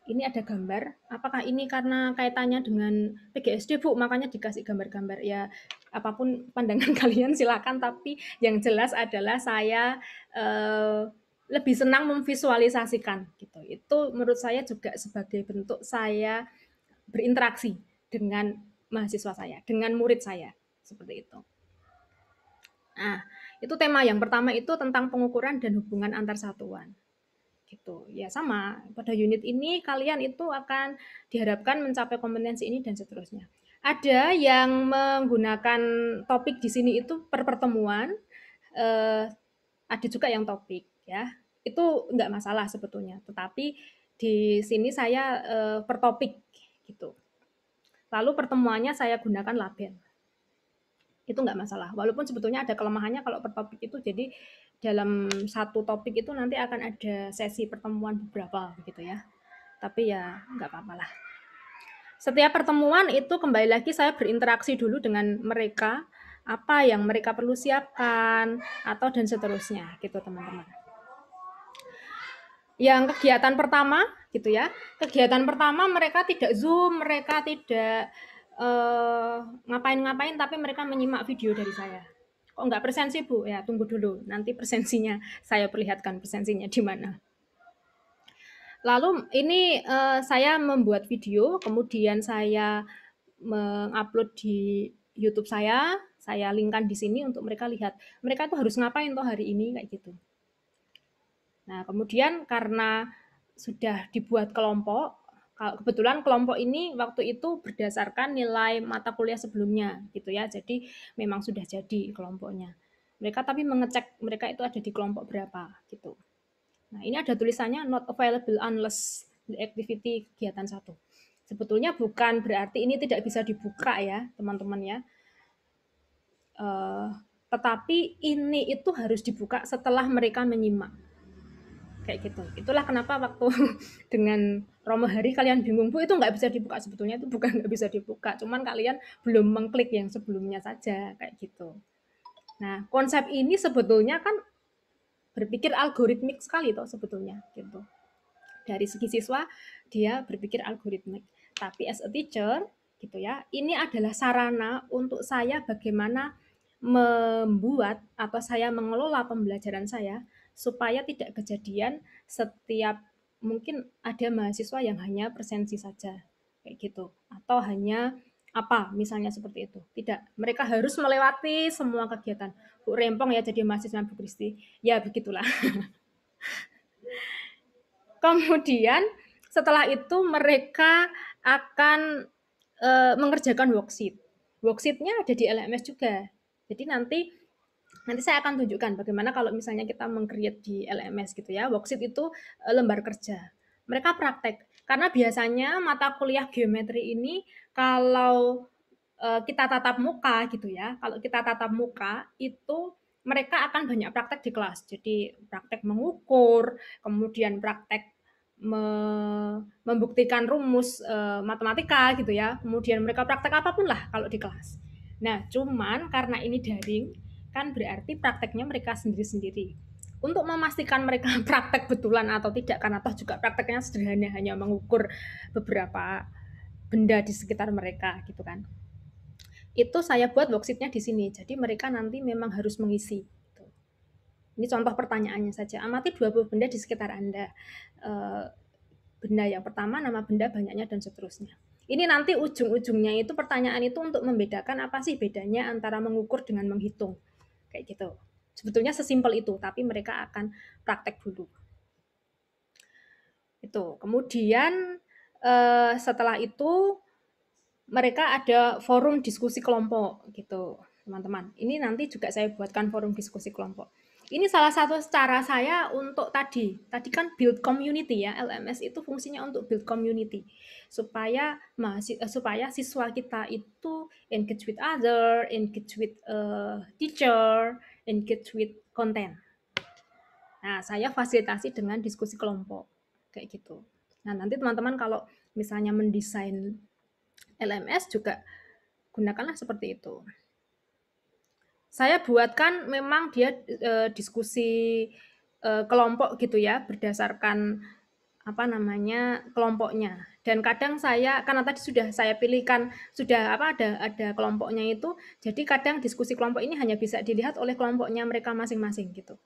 ini ada gambar, apakah ini karena kaitannya dengan PGSD, Bu, makanya dikasih gambar-gambar. Ya, apapun pandangan kalian silakan, tapi yang jelas adalah saya lebih senang memvisualisasikan gitu. Itu menurut saya juga sebagai bentuk saya berinteraksi dengan mahasiswa saya, dengan murid saya, seperti itu. Nah, itu tema yang pertama itu tentang pengukuran dan hubungan antar satuan. Gitu. Ya sama, pada unit ini kalian itu akan diharapkan mencapai kompetensi ini dan seterusnya. Ada yang menggunakan topik di sini itu per pertemuan, ada juga yang topik ya. Itu enggak masalah sebetulnya, tetapi di sini saya per topik gitu. Lalu pertemuannya saya gunakan label. Itu enggak masalah. Walaupun sebetulnya ada kelemahannya kalau per topik itu, jadi dalam satu topik itu nanti akan ada sesi pertemuan beberapa begitu ya. Tapi ya enggak apa-apa lah. Setiap pertemuan itu kembali lagi saya berinteraksi dulu dengan mereka, apa yang mereka perlu siapkan atau dan seterusnya gitu teman-teman. Yang kegiatan pertama gitu ya. Kegiatan pertama mereka tidak Zoom, mereka tidak ngapain-ngapain, tapi mereka menyimak video dari saya. Kok nggak presensi, Bu? Ya, tunggu dulu. Nanti presensinya saya perlihatkan presensinya di mana. Lalu ini saya membuat video, kemudian saya mengupload di YouTube saya linkkan di sini untuk mereka lihat. Mereka tuh harus ngapain toh hari ini kayak gitu. Nah, kemudian karena sudah dibuat kelompok, kebetulan kelompok ini waktu itu berdasarkan nilai mata kuliah sebelumnya gitu ya. Jadi memang sudah jadi kelompoknya. Mereka tapi mengecek mereka itu ada di kelompok berapa gitu. Nah, ini ada tulisannya not available unless the activity kegiatan 1. Sebetulnya bukan berarti ini tidak bisa dibuka ya, teman-teman ya. Tetapi ini itu harus dibuka setelah mereka menyimak. Kayak gitu. Itulah kenapa waktu dengan Romo Hari kalian bingung, Bu, itu nggak bisa dibuka. Sebetulnya itu bukan nggak bisa dibuka, cuman kalian belum mengklik yang sebelumnya saja, kayak gitu. Nah, konsep ini sebetulnya kan berpikir algoritmik sekali toh sebetulnya gitu. Dari segi siswa dia berpikir algoritmik. Tapi as a teacher gitu ya, ini adalah sarana untuk saya bagaimana membuat atau saya mengelola pembelajaran saya supaya tidak kejadian setiap mungkin ada mahasiswa yang hanya presensi saja kayak gitu atau hanya apa misalnya seperti itu. Tidak, mereka harus melewati semua kegiatan. Bu rempong ya jadi mahasiswa Bu Kristi. Ya begitulah. Kemudian setelah itu mereka akan mengerjakan worksheet. Worksheet-nya ada di LMS juga. Jadi nanti saya akan tunjukkan bagaimana kalau misalnya kita meng-create di LMS gitu ya. Worksheet itu lembar kerja. Mereka praktek. Karena biasanya mata kuliah geometri ini kalau kita tatap muka gitu ya. Kalau kita tatap muka itu mereka akan banyak praktek di kelas. Jadi praktek mengukur, kemudian praktek membuktikan rumus matematika gitu ya. Kemudian mereka praktek apapun lah kalau di kelas. Nah, cuman karena ini daring, kan berarti prakteknya mereka sendiri-sendiri. Untuk memastikan mereka praktek betulan atau tidak, karena toh juga prakteknya sederhana, hanya mengukur beberapa benda di sekitar mereka gitu kan. Itu saya buat worksheet-nya di sini. Jadi mereka nanti memang harus mengisi. Ini contoh pertanyaannya saja. Amati 20 benda di sekitar Anda. Benda yang pertama, nama benda, banyaknya, dan seterusnya. Ini nanti ujung-ujungnya itu pertanyaan itu untuk membedakan apa sih bedanya antara mengukur dengan menghitung. Kayak gitu. Sebetulnya sesimpel itu, tapi mereka akan praktek dulu. Itu. Kemudian setelah itu mereka ada forum diskusi kelompok gitu, teman-teman. Ini nanti juga saya buatkan forum diskusi kelompok. Ini salah satu cara saya untuk tadi kan build community ya. LMS itu fungsinya untuk build community supaya siswa kita itu engage with other, engage with teacher, engage with content. Nah, saya fasilitasi dengan diskusi kelompok kayak gitu. Nah, nanti teman-teman kalau misalnya mendesain LMS juga gunakanlah seperti itu. Saya buatkan memang dia diskusi kelompok gitu ya, berdasarkan apa namanya, kelompoknya. Dan kadang saya karena tadi sudah saya pilihkan, sudah apa, ada kelompoknya itu, jadi kadang diskusi kelompok ini hanya bisa dilihat oleh kelompoknya mereka masing-masing gitu.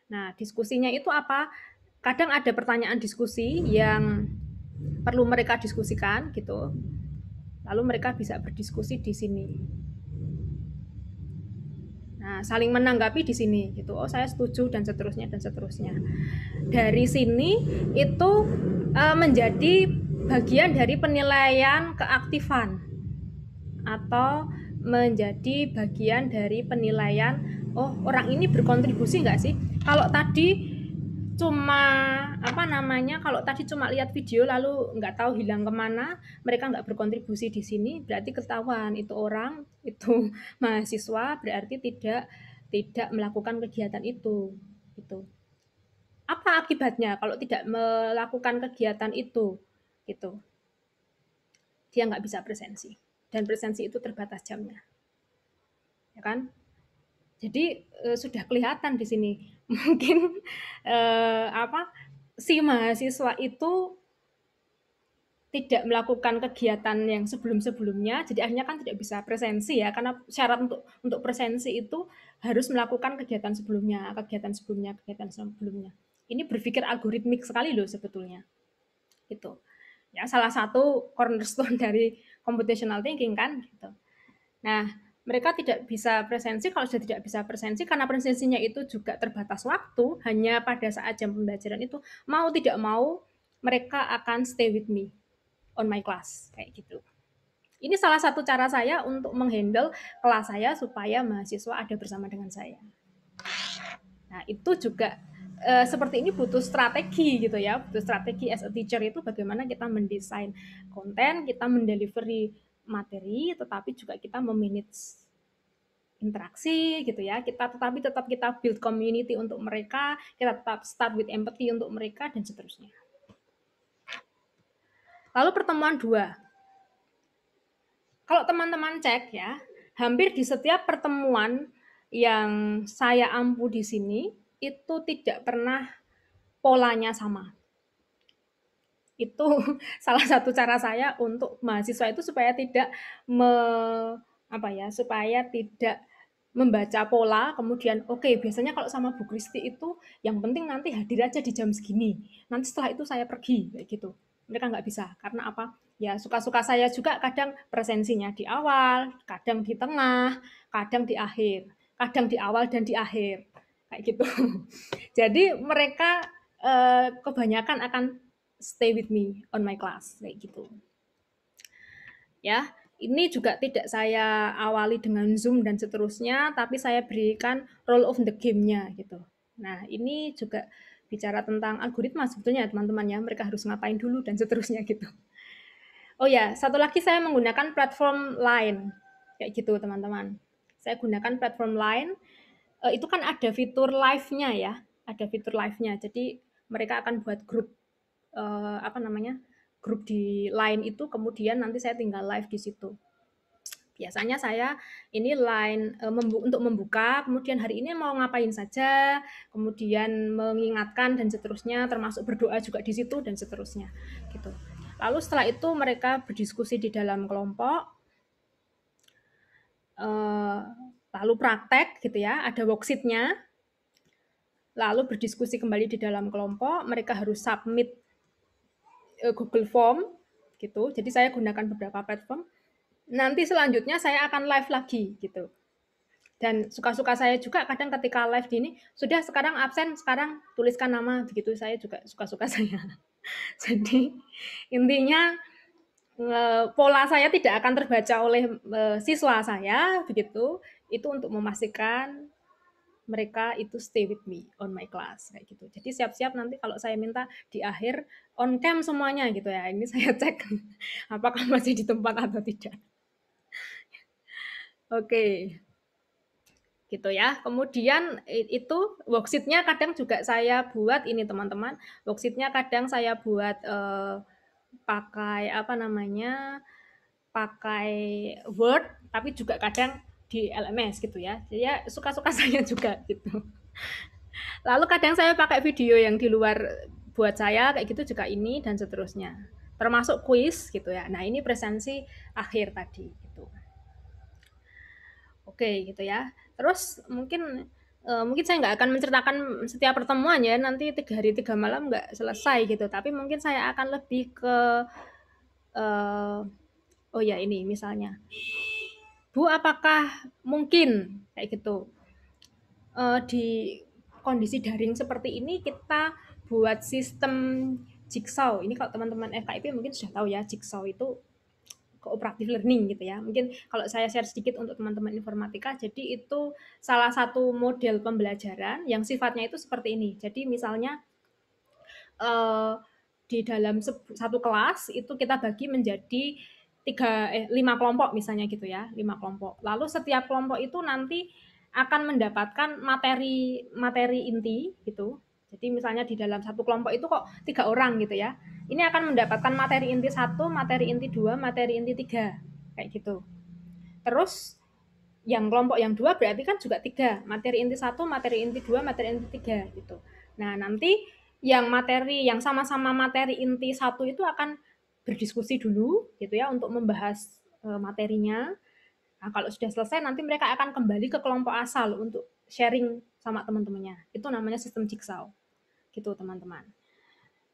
Nah, diskusinya itu apa? Kadang ada pertanyaan diskusi yang perlu mereka diskusikan gitu. Lalu mereka bisa berdiskusi di sini. Nah, saling menanggapi di sini gitu. Oh, saya setuju dan seterusnya dan seterusnya. Dari sini itu menjadi bagian dari penilaian keaktifan atau menjadi bagian dari penilaian, oh orang ini berkontribusi nggak sih? Kalau tadi cuma apa namanya, kalau tadi cuma lihat video lalu nggak tahu hilang kemana, mereka nggak berkontribusi di sini, berarti ketahuan itu orang, itu mahasiswa berarti tidak melakukan kegiatan itu gitu. Apa akibatnya kalau tidak melakukan kegiatan itu gitu? Dia nggak bisa presensi, dan presensi itu terbatas jamnya, ya kan? Jadi sudah kelihatan di sini mungkin apa, si mahasiswa itu tidak melakukan kegiatan yang sebelum-sebelumnya, jadi akhirnya kan tidak bisa presensi ya, karena syarat untuk presensi itu harus melakukan kegiatan sebelumnya, kegiatan sebelumnya, kegiatan sebelumnya. Ini berpikir algoritmik sekali loh sebetulnya. Itu. Ya, salah satu cornerstone dari computational thinking kan gitu. Nah, mereka tidak bisa presensi, kalau sudah tidak bisa presensi karena presensinya itu juga terbatas waktu, hanya pada saat jam pembelajaran itu, mau tidak mau mereka akan stay with me on my class kayak gitu. Ini salah satu cara saya untuk menghandle kelas saya supaya mahasiswa ada bersama dengan saya. Nah, itu juga seperti ini butuh strategi gitu ya, butuh strategi as a teacher itu bagaimana kita mendesain konten, kita mendelivery materi, tetapi juga kita memanage interaksi gitu ya. Tetapi tetap kita build community untuk mereka, kita tetap start with empathy untuk mereka dan seterusnya. Lalu pertemuan 2. Kalau teman-teman cek ya, hampir di setiap pertemuan yang saya ampu di sini itu tidak pernah polanya sama. Itu salah satu cara saya untuk mahasiswa itu supaya tidak supaya tidak membaca pola, kemudian oke, biasanya kalau sama Bu Kristi itu yang penting nanti hadir aja di jam segini. Nanti setelah itu saya pergi kayak gitu. Mereka nggak bisa karena apa? Ya suka-suka saya juga, kadang presensinya di awal, kadang di tengah, kadang di akhir, kadang di awal dan di akhir kayak gitu. Jadi mereka kebanyakan akan stay with me on my class kayak gitu. Ya, ini juga tidak saya awali dengan Zoom dan seterusnya, tapi saya berikan role of the game-nya gitu. Nah, ini juga bicara tentang algoritma sebetulnya teman-teman ya, mereka harus ngapain dulu dan seterusnya gitu. Oh ya, satu lagi saya menggunakan platform Line kayak gitu teman-teman. Saya gunakan platform Line, itu kan ada fitur live-nya ya, ada fitur live-nya. Jadi mereka akan buat grup grup di Line itu, kemudian nanti saya tinggal live di situ. Biasanya saya ini Line untuk membuka, kemudian hari ini mau ngapain saja, kemudian mengingatkan dan seterusnya, termasuk berdoa juga di situ dan seterusnya gitu. Lalu setelah itu mereka berdiskusi di dalam kelompok, lalu praktek gitu ya, ada worksheet-nya, lalu berdiskusi kembali di dalam kelompok, mereka harus submit Google Form gitu. Jadi saya gunakan beberapa platform. Nanti selanjutnya saya akan live lagi gitu. Dan suka-suka saya juga kadang ketika live gini, sudah sekarang absen, sekarang tuliskan nama begitu, saya juga suka-suka saya. Jadi intinya pola saya tidak akan terbaca oleh siswa saya begitu. Itu untuk memastikan mereka itu stay with me on my class kayak gitu. Jadi siap-siap nanti kalau saya minta di akhir on cam semuanya gitu ya. Ini saya cek apakah masih di tempat atau tidak. Oke. Gitu ya. Kemudian itu worksheet-nya kadang juga saya buat ini teman-teman. Worksheet-nya kadang saya buat pakai pakai Word, tapi juga kadang di LMS gitu ya. Jadi ya suka-suka saya juga gitu. Lalu kadang saya pakai video yang di luar buat saya kayak gitu juga ini dan seterusnya. Termasuk kuis gitu ya. Nah, ini presensi akhir tadi gitu. Oke, gitu ya. Terus mungkin saya nggak akan menceritakan setiap pertemuan ya, nanti 3 hari 3 malam nggak selesai gitu. Tapi mungkin saya akan lebih ke oh ya ini misalnya, Bu, apakah mungkin kayak gitu di kondisi daring seperti ini kita buat sistem jigsaw. Ini kalau teman-teman FKIP mungkin sudah tahu ya, jigsaw itu cooperative learning gitu ya. Mungkin kalau saya share sedikit untuk teman-teman informatika, jadi itu salah satu model pembelajaran yang sifatnya itu seperti ini. Jadi misalnya di dalam satu kelas itu kita bagi menjadi 5 kelompok misalnya gitu ya, 5 kelompok. Lalu setiap kelompok itu nanti akan mendapatkan materi inti gitu. Jadi misalnya di dalam satu kelompok itu kok 3 orang gitu ya. Ini akan mendapatkan materi inti 1, materi inti 2, materi inti 3 kayak gitu. Terus yang kelompok yang 2 berarti kan juga 3, materi inti 1, materi inti 2, materi inti 3 gitu. Nah, nanti yang sama-sama materi inti 1 itu akan berdiskusi dulu gitu ya untuk membahas materinya. Nah, kalau sudah selesai nanti mereka akan kembali ke kelompok asal untuk sharing sama teman-temannya. Itu namanya sistem jigsaw. Gitu, teman-teman.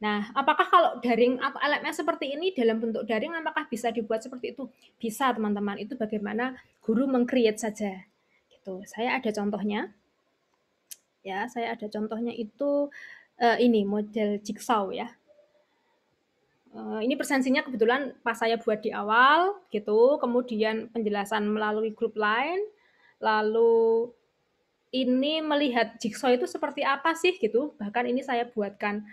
Nah, apakah kalau daring atau LMS seperti ini dalam bentuk daring apakah bisa dibuat seperti itu? Bisa, teman-teman. Itu bagaimana guru meng-create saja. Gitu. Saya ada contohnya. Ya, saya ada contohnya itu ini model jigsaw ya. Ini presensinya kebetulan pas saya buat di awal gitu, kemudian penjelasan melalui grup lain, lalu ini melihat jigsaw itu seperti apa sih gitu. Bahkan ini saya buatkan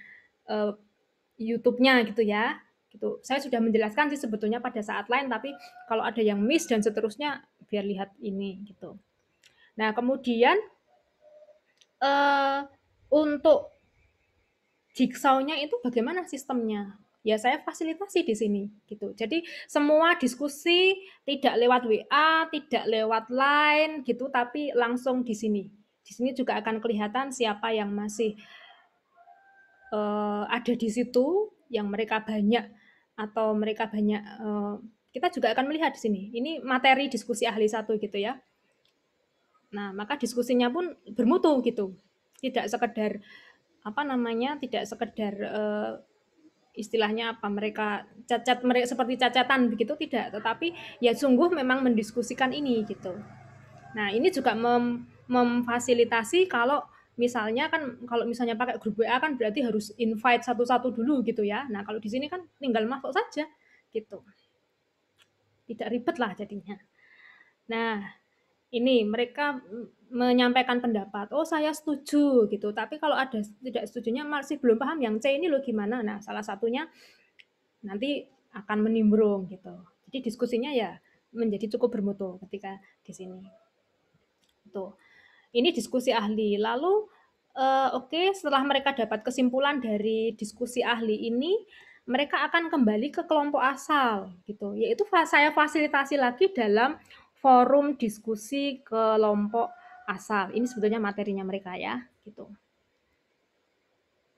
YouTube-nya gitu ya. Gitu. Saya sudah menjelaskan sih sebetulnya pada saat lain, tapi kalau ada yang miss dan seterusnya biar lihat ini gitu. Nah, kemudian untuk jigsaw-nya itu bagaimana sistemnya? Ya saya fasilitasi di sini gitu. Jadi semua diskusi tidak lewat WA, tidak lewat Line gitu, tapi langsung di sini. Di sini juga akan kelihatan siapa yang masih ada di situ, yang mereka banyak atau mereka banyak kita juga akan melihat di sini. Ini materi diskusi ahli 1 gitu ya. Nah, maka diskusinya pun bermutu gitu. Tidak sekedar tidak sekedar istilahnya mereka seperti cacatan begitu tidak, tetapi ya sungguh memang mendiskusikan ini gitu. Nah, ini juga memfasilitasi kalau misalnya pakai grup WA kan berarti harus invite satu-satu dulu gitu ya. Nah, kalau di sini kan tinggal masuk saja gitu. Tidak ribet lah jadinya. Nah, ini mereka menyampaikan pendapat, oh saya setuju gitu, tapi kalau ada tidak setujunya masih belum paham yang C ini loh gimana. Nah, salah satunya nanti akan menimbrung gitu. Jadi diskusinya ya menjadi cukup bermutu ketika di sini. Tuh. Ini diskusi ahli. Lalu setelah mereka dapat kesimpulan dari diskusi ahli ini, mereka akan kembali ke kelompok asal gitu. Yaitu saya fasilitasi lagi dalam forum diskusi kelompok asal. Ini sebetulnya materinya mereka ya, gitu.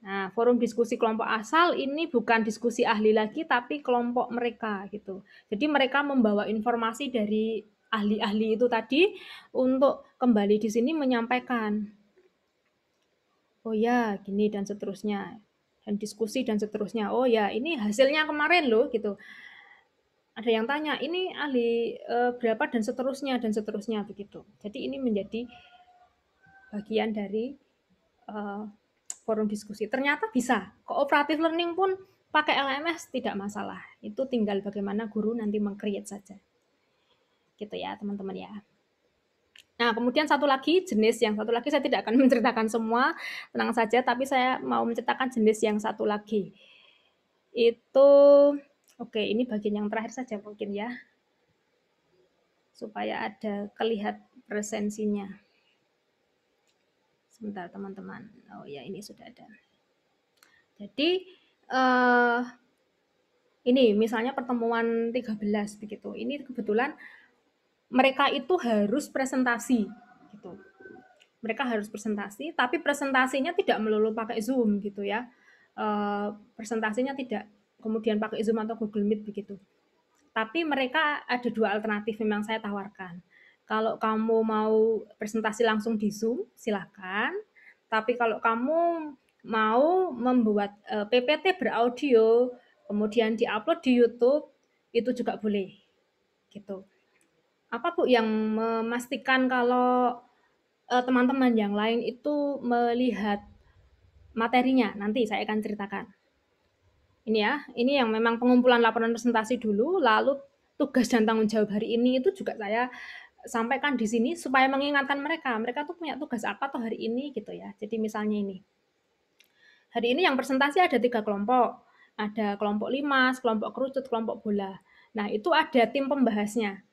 Nah, forum diskusi kelompok asal ini bukan diskusi ahli lagi, tapi kelompok mereka gitu. Jadi mereka membawa informasi dari ahli-ahli itu tadi untuk kembali di sini menyampaikan. Oh ya, gini dan seterusnya. Dan diskusi dan seterusnya. Oh ya, ini hasilnya kemarin loh gitu. Ada yang tanya, ini ahli berapa dan seterusnya begitu. Jadi ini menjadi bagian dari forum diskusi. Ternyata bisa. Cooperative learning pun pakai LMS tidak masalah. Itu tinggal bagaimana guru nanti meng-create saja. Gitu ya, teman-teman ya. Nah, kemudian jenis yang satu lagi saya tidak akan menceritakan semua, tenang saja, tapi saya mau menceritakan jenis yang satu lagi. Itu, oke, ini bagian yang terakhir saja mungkin ya. Supaya ada kelihatan presensinya. Sebentar teman-teman. Oh ya, ini sudah ada. Jadi ini misalnya pertemuan 13 begitu. Ini kebetulan mereka itu harus presentasi gitu. Mereka harus presentasi, tapi presentasinya tidak melulu pakai Zoom gitu ya. presentasinya tidak kemudian pakai Zoom atau Google Meet begitu. Tapi mereka ada 2 alternatif memang saya tawarkan. Kalau kamu mau presentasi langsung di Zoom, silahkan. Tapi kalau kamu mau membuat PPT beraudio, kemudian di-upload di YouTube, itu juga boleh. Gitu. Apa Bu yang memastikan kalau teman-teman yang lain itu melihat materinya? Nanti saya akan ceritakan. Ini ya, ini yang memang pengumpulan laporan presentasi dulu, lalu tugas dan tanggung jawab hari ini itu juga saya sampaikan di sini supaya mengingatkan mereka, mereka tuh punya tugas apa tuh hari ini gitu ya. Jadi misalnya ini, hari ini yang presentasi ada 3 kelompok, ada kelompok limas, kelompok kerucut, kelompok bola. Nah itu ada tim pembahasnya.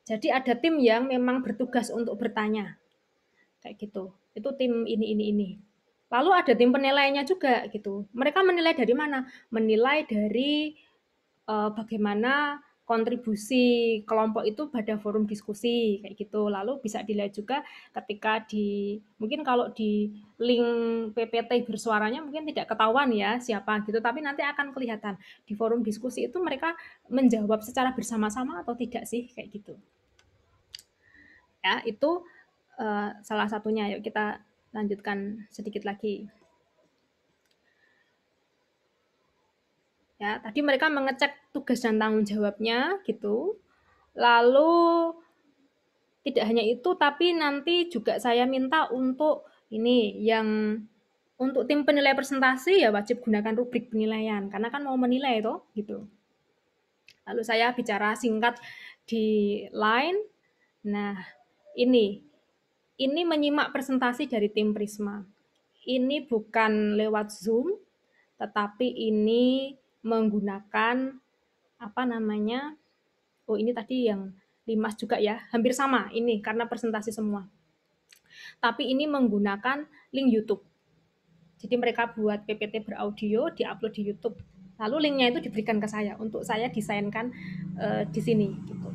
Jadi ada tim yang memang bertugas untuk bertanya, kayak gitu. Itu tim ini. Lalu ada tim penilainya juga gitu. Mereka menilai dari mana? Menilai dari bagaimana kontribusi kelompok itu pada forum diskusi kayak gitu. Lalu bisa dilihat juga ketika mungkin kalau di link PPT bersuaranya mungkin tidak ketahuan ya siapa gitu, tapi nanti akan kelihatan di forum diskusi itu mereka menjawab secara bersama-sama atau tidak sih kayak gitu. Ya, itu salah satunya. Yuk kita lanjutkan sedikit lagi. Ya, tadi mereka mengecek tugas dan tanggung jawabnya gitu. Lalu tidak hanya itu, tapi nanti juga saya minta untuk ini yang untuk tim penilai presentasi ya wajib gunakan rubrik penilaian karena kan mau menilai toh gitu. Lalu saya bicara singkat di line. Nah, ini menyimak presentasi dari tim Prisma. Ini bukan lewat Zoom, tetapi ini menggunakan apa namanya? Oh, ini tadi yang limas juga ya, hampir sama ini karena presentasi semua. Tapi ini menggunakan link YouTube. Jadi mereka buat PPT beraudio, diupload di YouTube. Lalu linknya itu diberikan ke saya untuk saya desainkan di sini. Gitu.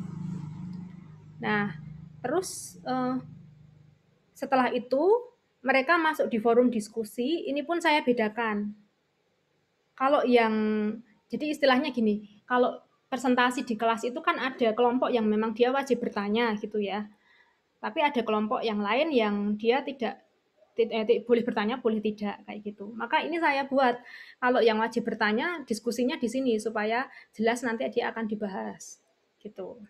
Nah, terus setelah itu mereka masuk di forum diskusi. Ini pun saya bedakan. Kalau yang jadi istilahnya gini, kalau presentasi di kelas itu kan ada kelompok yang memang dia wajib bertanya gitu ya. Tapi ada kelompok yang lain yang dia tidak boleh bertanya, boleh tidak kayak gitu. Maka ini saya buat kalau yang wajib bertanya diskusinya di sini supaya jelas nanti dia akan dibahas gitu.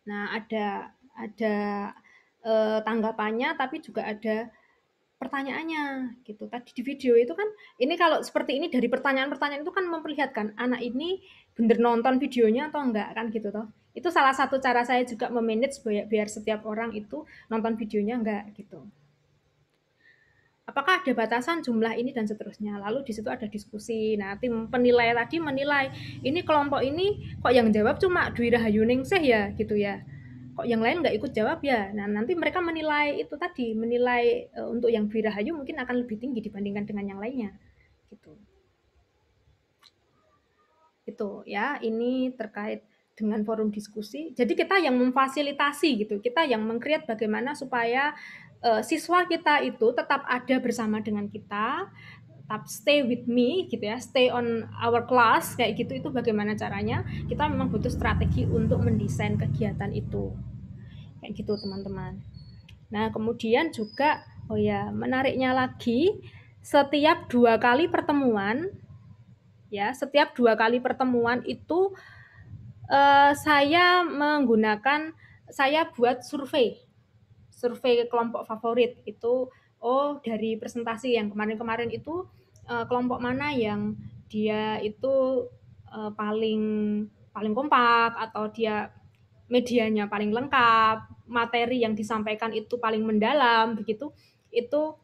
Nah, ada tanggapannya tapi juga ada pertanyaannya gitu. Tadi di video itu kan ini kalau seperti ini dari pertanyaan-pertanyaan itu kan memperlihatkan anak ini bener nonton videonya atau enggak kan gitu toh. Itu salah satu cara saya juga memanage biar setiap orang itu nonton videonya enggak gitu. Apakah ada batasan jumlah ini dan seterusnya. Lalu di situ ada diskusi. Nah, tim penilai tadi menilai ini kelompok ini kok yang jawab cuma Dwi Rahayu Ningsih ya gitu ya. Kok yang lain nggak ikut jawab ya. Nah, nanti mereka menilai itu tadi, menilai untuk yang Dwi Rahayu mungkin akan lebih tinggi dibandingkan dengan yang lainnya. Gitu. Itu ya, ini terkait dengan forum diskusi. Jadi kita yang memfasilitasi gitu, kita yang meng-create bagaimana supaya siswa kita itu tetap ada bersama dengan kita, tetap stay with me gitu ya, stay on our class kayak gitu. Itu bagaimana caranya? Kita memang butuh strategi untuk mendesain kegiatan itu. Kayak gitu teman-teman. Nah, kemudian juga oh ya, menariknya lagi setiap 2 kali pertemuan ya, setiap 2 kali pertemuan itu saya buat survei kelompok favorit itu. Oh, dari presentasi yang kemarin-kemarin itu kelompok mana yang dia itu paling kompak atau dia medianya paling lengkap, materi yang disampaikan itu paling mendalam begitu. Itu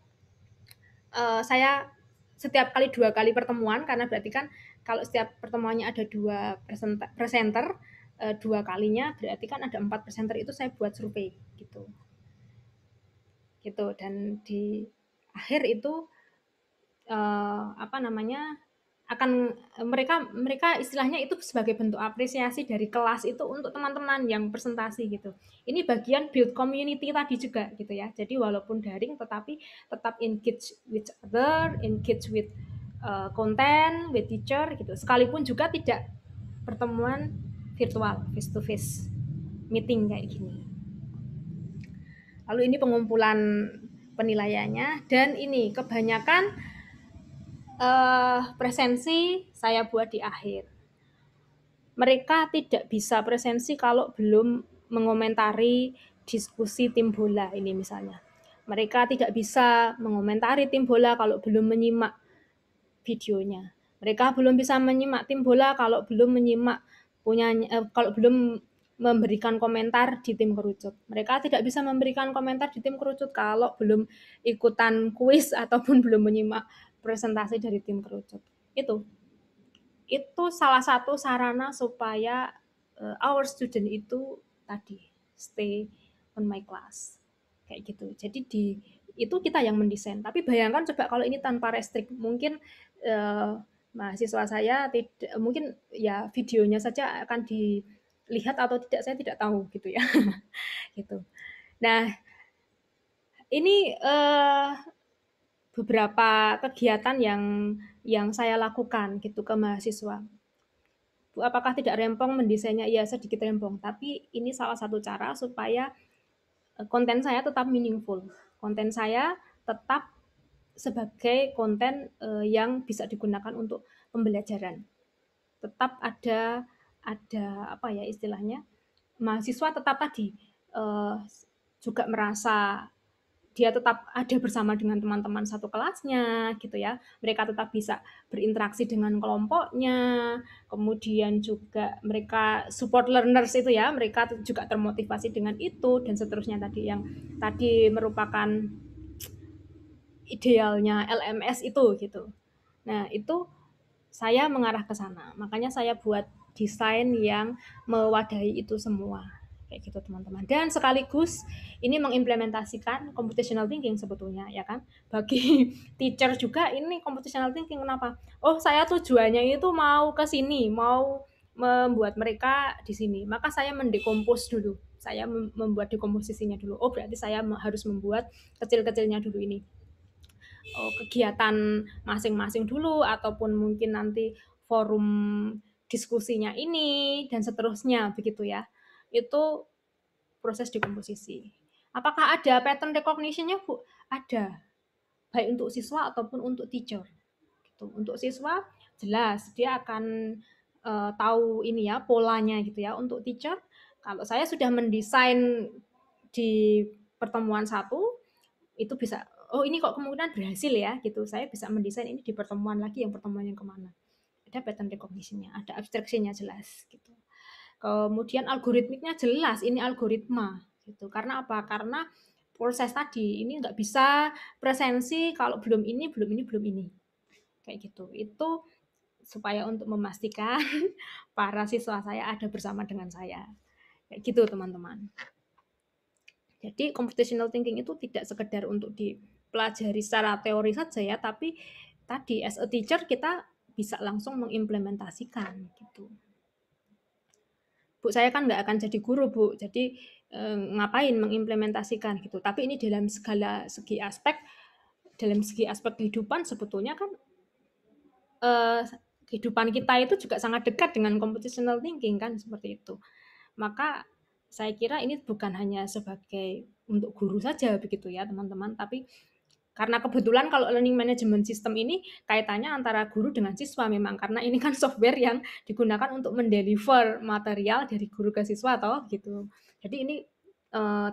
saya setiap kali 2 kali pertemuan karena berarti kan kalau setiap pertemuannya ada 2 presenter 2 kalinya berarti kan ada 4 presenter itu saya buat survei gitu. Dan di akhir itu apa namanya akan mereka istilahnya itu sebagai bentuk apresiasi dari kelas itu untuk teman-teman yang presentasi gitu. Ini bagian build community tadi juga gitu ya. Jadi walaupun daring tetapi tetap engage with other, engage with content, with teacher gitu. Sekalipun juga tidak pertemuan virtual, face to face meeting kayak gini. Lalu ini pengumpulan penilaiannya dan ini kebanyakan presensi saya buat di akhir. Mereka tidak bisa presensi kalau belum mengomentari diskusi tim bola ini misalnya. Mereka tidak bisa mengomentari tim bola kalau belum menyimak videonya. Mereka belum bisa menyimak tim bola kalau belum menyimak kalau belum memberikan komentar di tim kerucut. Mereka tidak bisa memberikan komentar di tim kerucut kalau belum ikutan kuis ataupun belum menyimak presentasi dari tim kerucut. Itu salah satu sarana supaya our student itu tadi stay on my class kayak gitu. Jadi itu kita yang mendesain. Tapi bayangkan coba kalau ini tanpa restrik, mungkin mahasiswa saya tidak, mungkin ya videonya saja akan dilihat atau tidak saya tidak tahu gitu ya. Gitu. Nah, ini beberapa kegiatan yang saya lakukan gitu ke mahasiswa. Bu, apakah tidak rempong mendesainnya? Ya, sedikit rempong. Tapi ini salah satu cara supaya konten saya tetap meaningful. Konten saya tetap sebagai konten yang bisa digunakan untuk pembelajaran. Tetap ada apa ya istilahnya? Mahasiswa tetap tadi juga merasa dia tetap ada bersama dengan teman-teman satu kelasnya gitu ya. Mereka tetap bisa berinteraksi dengan kelompoknya. Kemudian juga mereka support learners itu ya, mereka juga termotivasi dengan itu dan seterusnya tadi yang tadi merupakan idealnya LMS itu gitu. Nah, itu saya mengarah ke sana. Makanya saya buat desain yang mewadahi itu semua. Kayak gitu teman-teman. Dan sekaligus ini mengimplementasikan computational thinking sebetulnya ya kan. Bagi teacher juga ini computational thinking kenapa? Oh, saya tujuannya itu mau ke sini, mau membuat mereka di sini. Maka saya mendekompos dulu. Saya membuat dekomposisinya dulu. Oh, berarti saya harus membuat kecil-kecilnya dulu ini. Kegiatan masing-masing dulu ataupun mungkin nanti forum diskusinya ini dan seterusnya begitu ya. Itu proses dekomposisi. Apakah ada pattern recognition-nya, Bu? Ada. Baik untuk siswa ataupun untuk teacher. Gitu. Untuk siswa jelas dia akan tahu ini ya polanya gitu ya. Untuk teacher kalau saya sudah mendesain di pertemuan satu itu bisa oh ini kok kemungkinan berhasil ya gitu. Saya bisa mendesain ini di pertemuan lagi yang pertemuan yang kemana. Ada pattern recognition-nya, ada abstraction-nya jelas gitu. Kemudian algoritmiknya jelas ini algoritma gitu. Karena apa? Karena proses tadi ini nggak bisa presensi kalau belum ini, belum ini, belum ini. Kayak gitu. Itu supaya untuk memastikan para siswa saya ada bersama dengan saya. Kayak gitu teman-teman. Jadi computational thinking itu tidak sekedar untuk dipelajari secara teori saja ya, tapi tadi as a teacher kita bisa langsung mengimplementasikan gitu. Bu, saya kan nggak akan jadi guru, Bu. Jadi ngapain mengimplementasikan gitu. Tapi ini dalam segala segi aspek, dalam segi aspek kehidupan sebetulnya kan kehidupan kita itu juga sangat dekat dengan computational thinking kan seperti itu. Maka saya kira ini bukan hanya sebagai untuk guru saja begitu ya teman-teman, tapi karena kebetulan kalau learning management system ini kaitannya antara guru dengan siswa memang karena ini kan software yang digunakan untuk mendeliver material dari guru ke siswa atau gitu. Jadi ini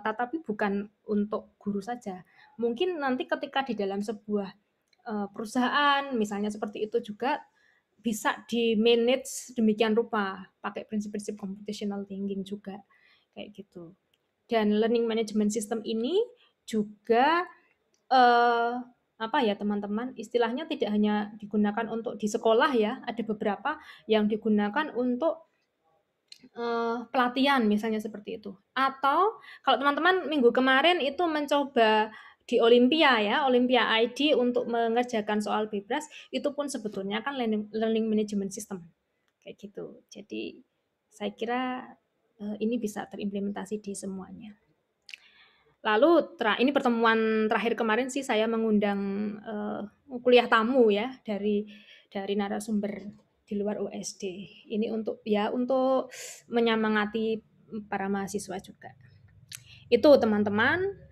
tetapi bukan untuk guru saja. Mungkin nanti ketika di dalam sebuah perusahaan misalnya seperti itu juga bisa di-manage demikian rupa pakai prinsip-prinsip computational thinking juga kayak gitu. Dan learning management system ini juga apa ya teman-teman, istilahnya tidak hanya digunakan untuk di sekolah ya, ada beberapa yang digunakan untuk pelatihan misalnya seperti itu. Atau kalau teman-teman minggu kemarin itu mencoba di Olympia ya, Olympia ID untuk mengerjakan soal bebas, itu pun sebetulnya kan learning management system, kayak gitu. Jadi saya kira ini bisa terimplementasi di semuanya. Lalu ini pertemuan terakhir kemarin sih saya mengundang kuliah tamu ya dari narasumber di luar USD. Ini untuk menyemangati para mahasiswa juga. Itu teman-teman.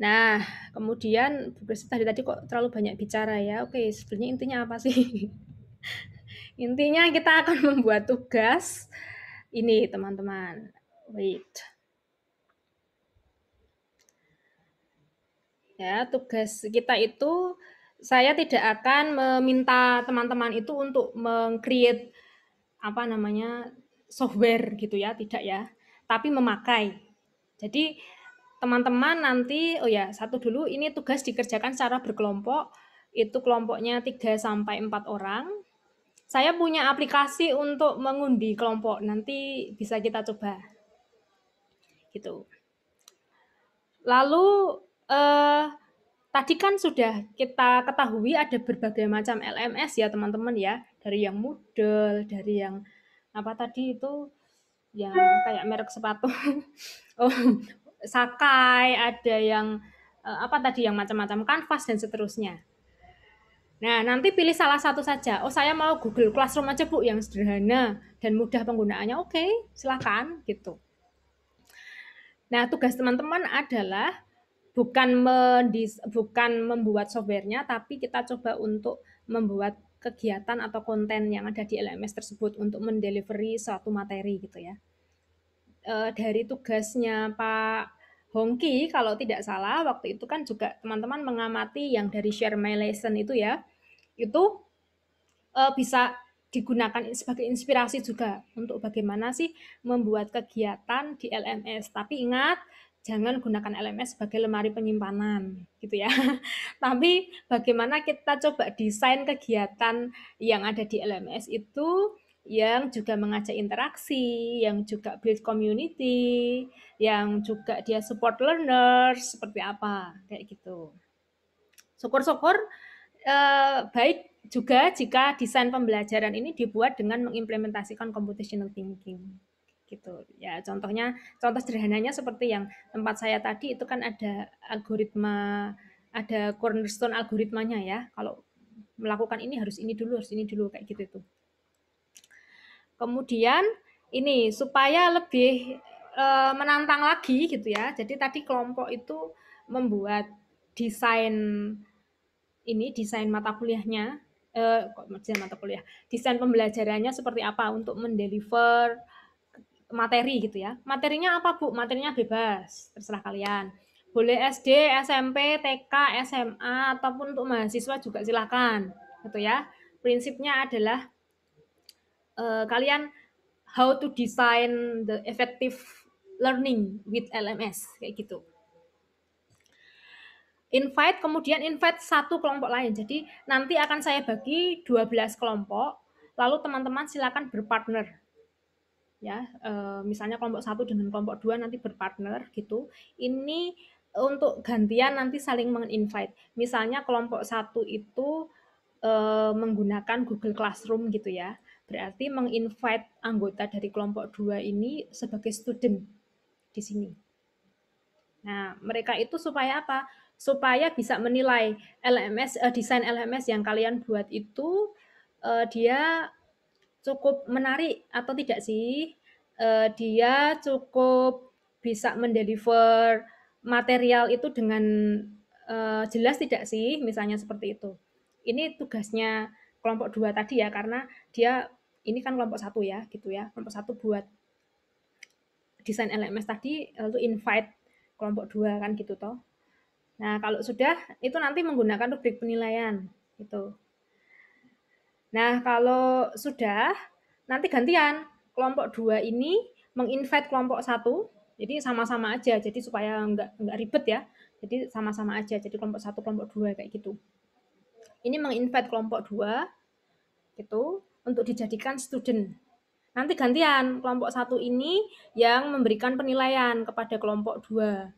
Nah, kemudian Bu Grace tadi kok terlalu banyak bicara ya. Oke, sebenarnya intinya apa sih? Intinya kita akan membuat tugas ini teman-teman. Wait. Ya, tugas kita itu saya tidak akan meminta teman-teman itu untuk meng-create software gitu ya, tidak ya. Tapi memakai. Jadi teman-teman nanti satu dulu ini tugas dikerjakan secara berkelompok. Itu kelompoknya 3 sampai 4 orang. Saya punya aplikasi untuk mengundi kelompok. Nanti bisa kita coba. Gitu. Lalu tadi kan sudah kita ketahui ada berbagai macam LMS ya teman-teman ya. Dari yang Moodle, dari yang apa tadi itu yang kayak merek sepatu. Sakai, ada yang yang macam-macam, Canvas dan seterusnya. Nah, nanti pilih salah satu saja. Saya mau Google Classroom aja Bu, yang sederhana dan mudah penggunaannya. Oke, silakan gitu. Nah, tugas teman-teman adalah bukan membuat softwarenya, tapi kita coba untuk membuat kegiatan atau konten yang ada di LMS tersebut untuk mendelivery suatu materi gitu ya. Dari tugasnya Pak Hongki, kalau tidak salah, waktu itu kan juga teman-teman mengamati yang dari Share My Lesson itu ya, itu bisa digunakan sebagai inspirasi juga untuk bagaimana sih membuat kegiatan di LMS. Tapi ingat, jangan gunakan LMS sebagai lemari penyimpanan, gitu ya. Tapi bagaimana kita coba desain kegiatan yang ada di LMS itu yang juga mengajak interaksi, yang juga build community, yang juga dia support learners, seperti apa, kayak gitu. Syukur-syukur baik juga jika desain pembelajaran ini dibuat dengan mengimplementasikan computational thinking. Gitu. Ya, contoh sederhananya seperti yang tempat saya tadi itu kan ada algoritma, ada cornerstone algoritmanya ya. Kalau melakukan ini harus ini dulu kayak gitu itu. Kemudian ini supaya lebih menantang lagi gitu ya. Jadi tadi kelompok itu membuat desain mata kuliahnya, desain pembelajarannya seperti apa untuk mendeliver materi gitu ya. Materinya apa Bu? Materinya bebas, terserah kalian. Boleh SD, SMP, TK, SMA, ataupun untuk mahasiswa juga silakan, gitu ya. Prinsipnya adalah kalian how to design the effective learning with LMS, kayak gitu. Kemudian invite satu kelompok lain. Jadi nanti akan saya bagi 12 kelompok, lalu teman-teman silakan berpartner. Ya, misalnya kelompok 1 dengan kelompok 2 nanti berpartner gitu. Ini untuk gantian nanti saling menginvite. Misalnya kelompok 1 itu menggunakan Google Classroom gitu ya. Berarti menginvite anggota dari kelompok 2 ini sebagai student di sini. Nah, mereka itu supaya apa? Supaya bisa menilai desain LMS yang kalian buat itu dia cukup menarik atau tidak sih? Dia cukup bisa mendeliver material itu dengan jelas tidak sih? Misalnya seperti itu. Ini tugasnya kelompok 2 tadi ya, karena dia ini kan kelompok 1 ya, gitu ya. Kelompok 1 buat desain LMS tadi, lalu invite kelompok 2 kan gitu toh. Nah, kalau sudah itu nanti menggunakan rubrik penilaian gitu. Nah, kalau sudah nanti gantian kelompok 2 ini menginvite kelompok 1. Jadi sama-sama aja. Jadi supaya enggak ribet ya. Jadi sama-sama aja. Jadi kelompok 1, kelompok 2 kayak gitu. Ini menginvite kelompok 2 gitu untuk dijadikan student. Nanti gantian kelompok 1 ini yang memberikan penilaian kepada kelompok 2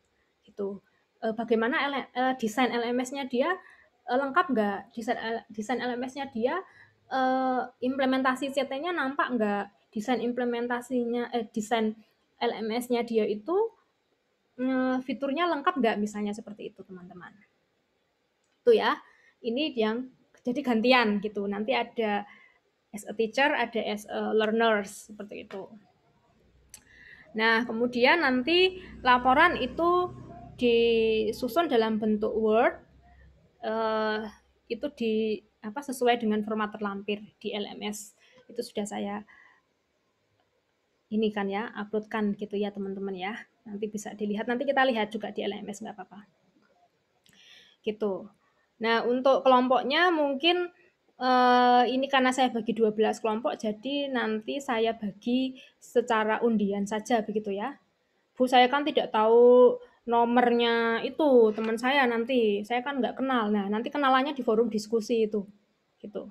gitu. bagaimana desain LMS-nya dia lengkap nggak, desain LMS-nya dia implementasi CT-nya nampak nggak, desain LMS-nya dia itu fiturnya lengkap nggak, misalnya seperti itu teman-teman. Itu ya, ini yang jadi gantian gitu, nanti ada as a teacher, ada as a learners, seperti itu. Nah, kemudian nanti laporan itu disusun dalam bentuk Word, itu sesuai dengan format terlampir di LMS. Itu sudah saya ini kan ya, uploadkan gitu ya teman-teman ya. Nanti bisa dilihat, nanti kita lihat juga di LMS, nggak apa-apa. Gitu. Nah, untuk kelompoknya mungkin ini karena saya bagi 12 kelompok, jadi nanti saya bagi secara undian saja begitu ya. Bu, saya kan tidak tahu nomornya itu teman saya nanti, saya kan nggak kenal. Nah, nanti kenalannya di forum diskusi itu, gitu.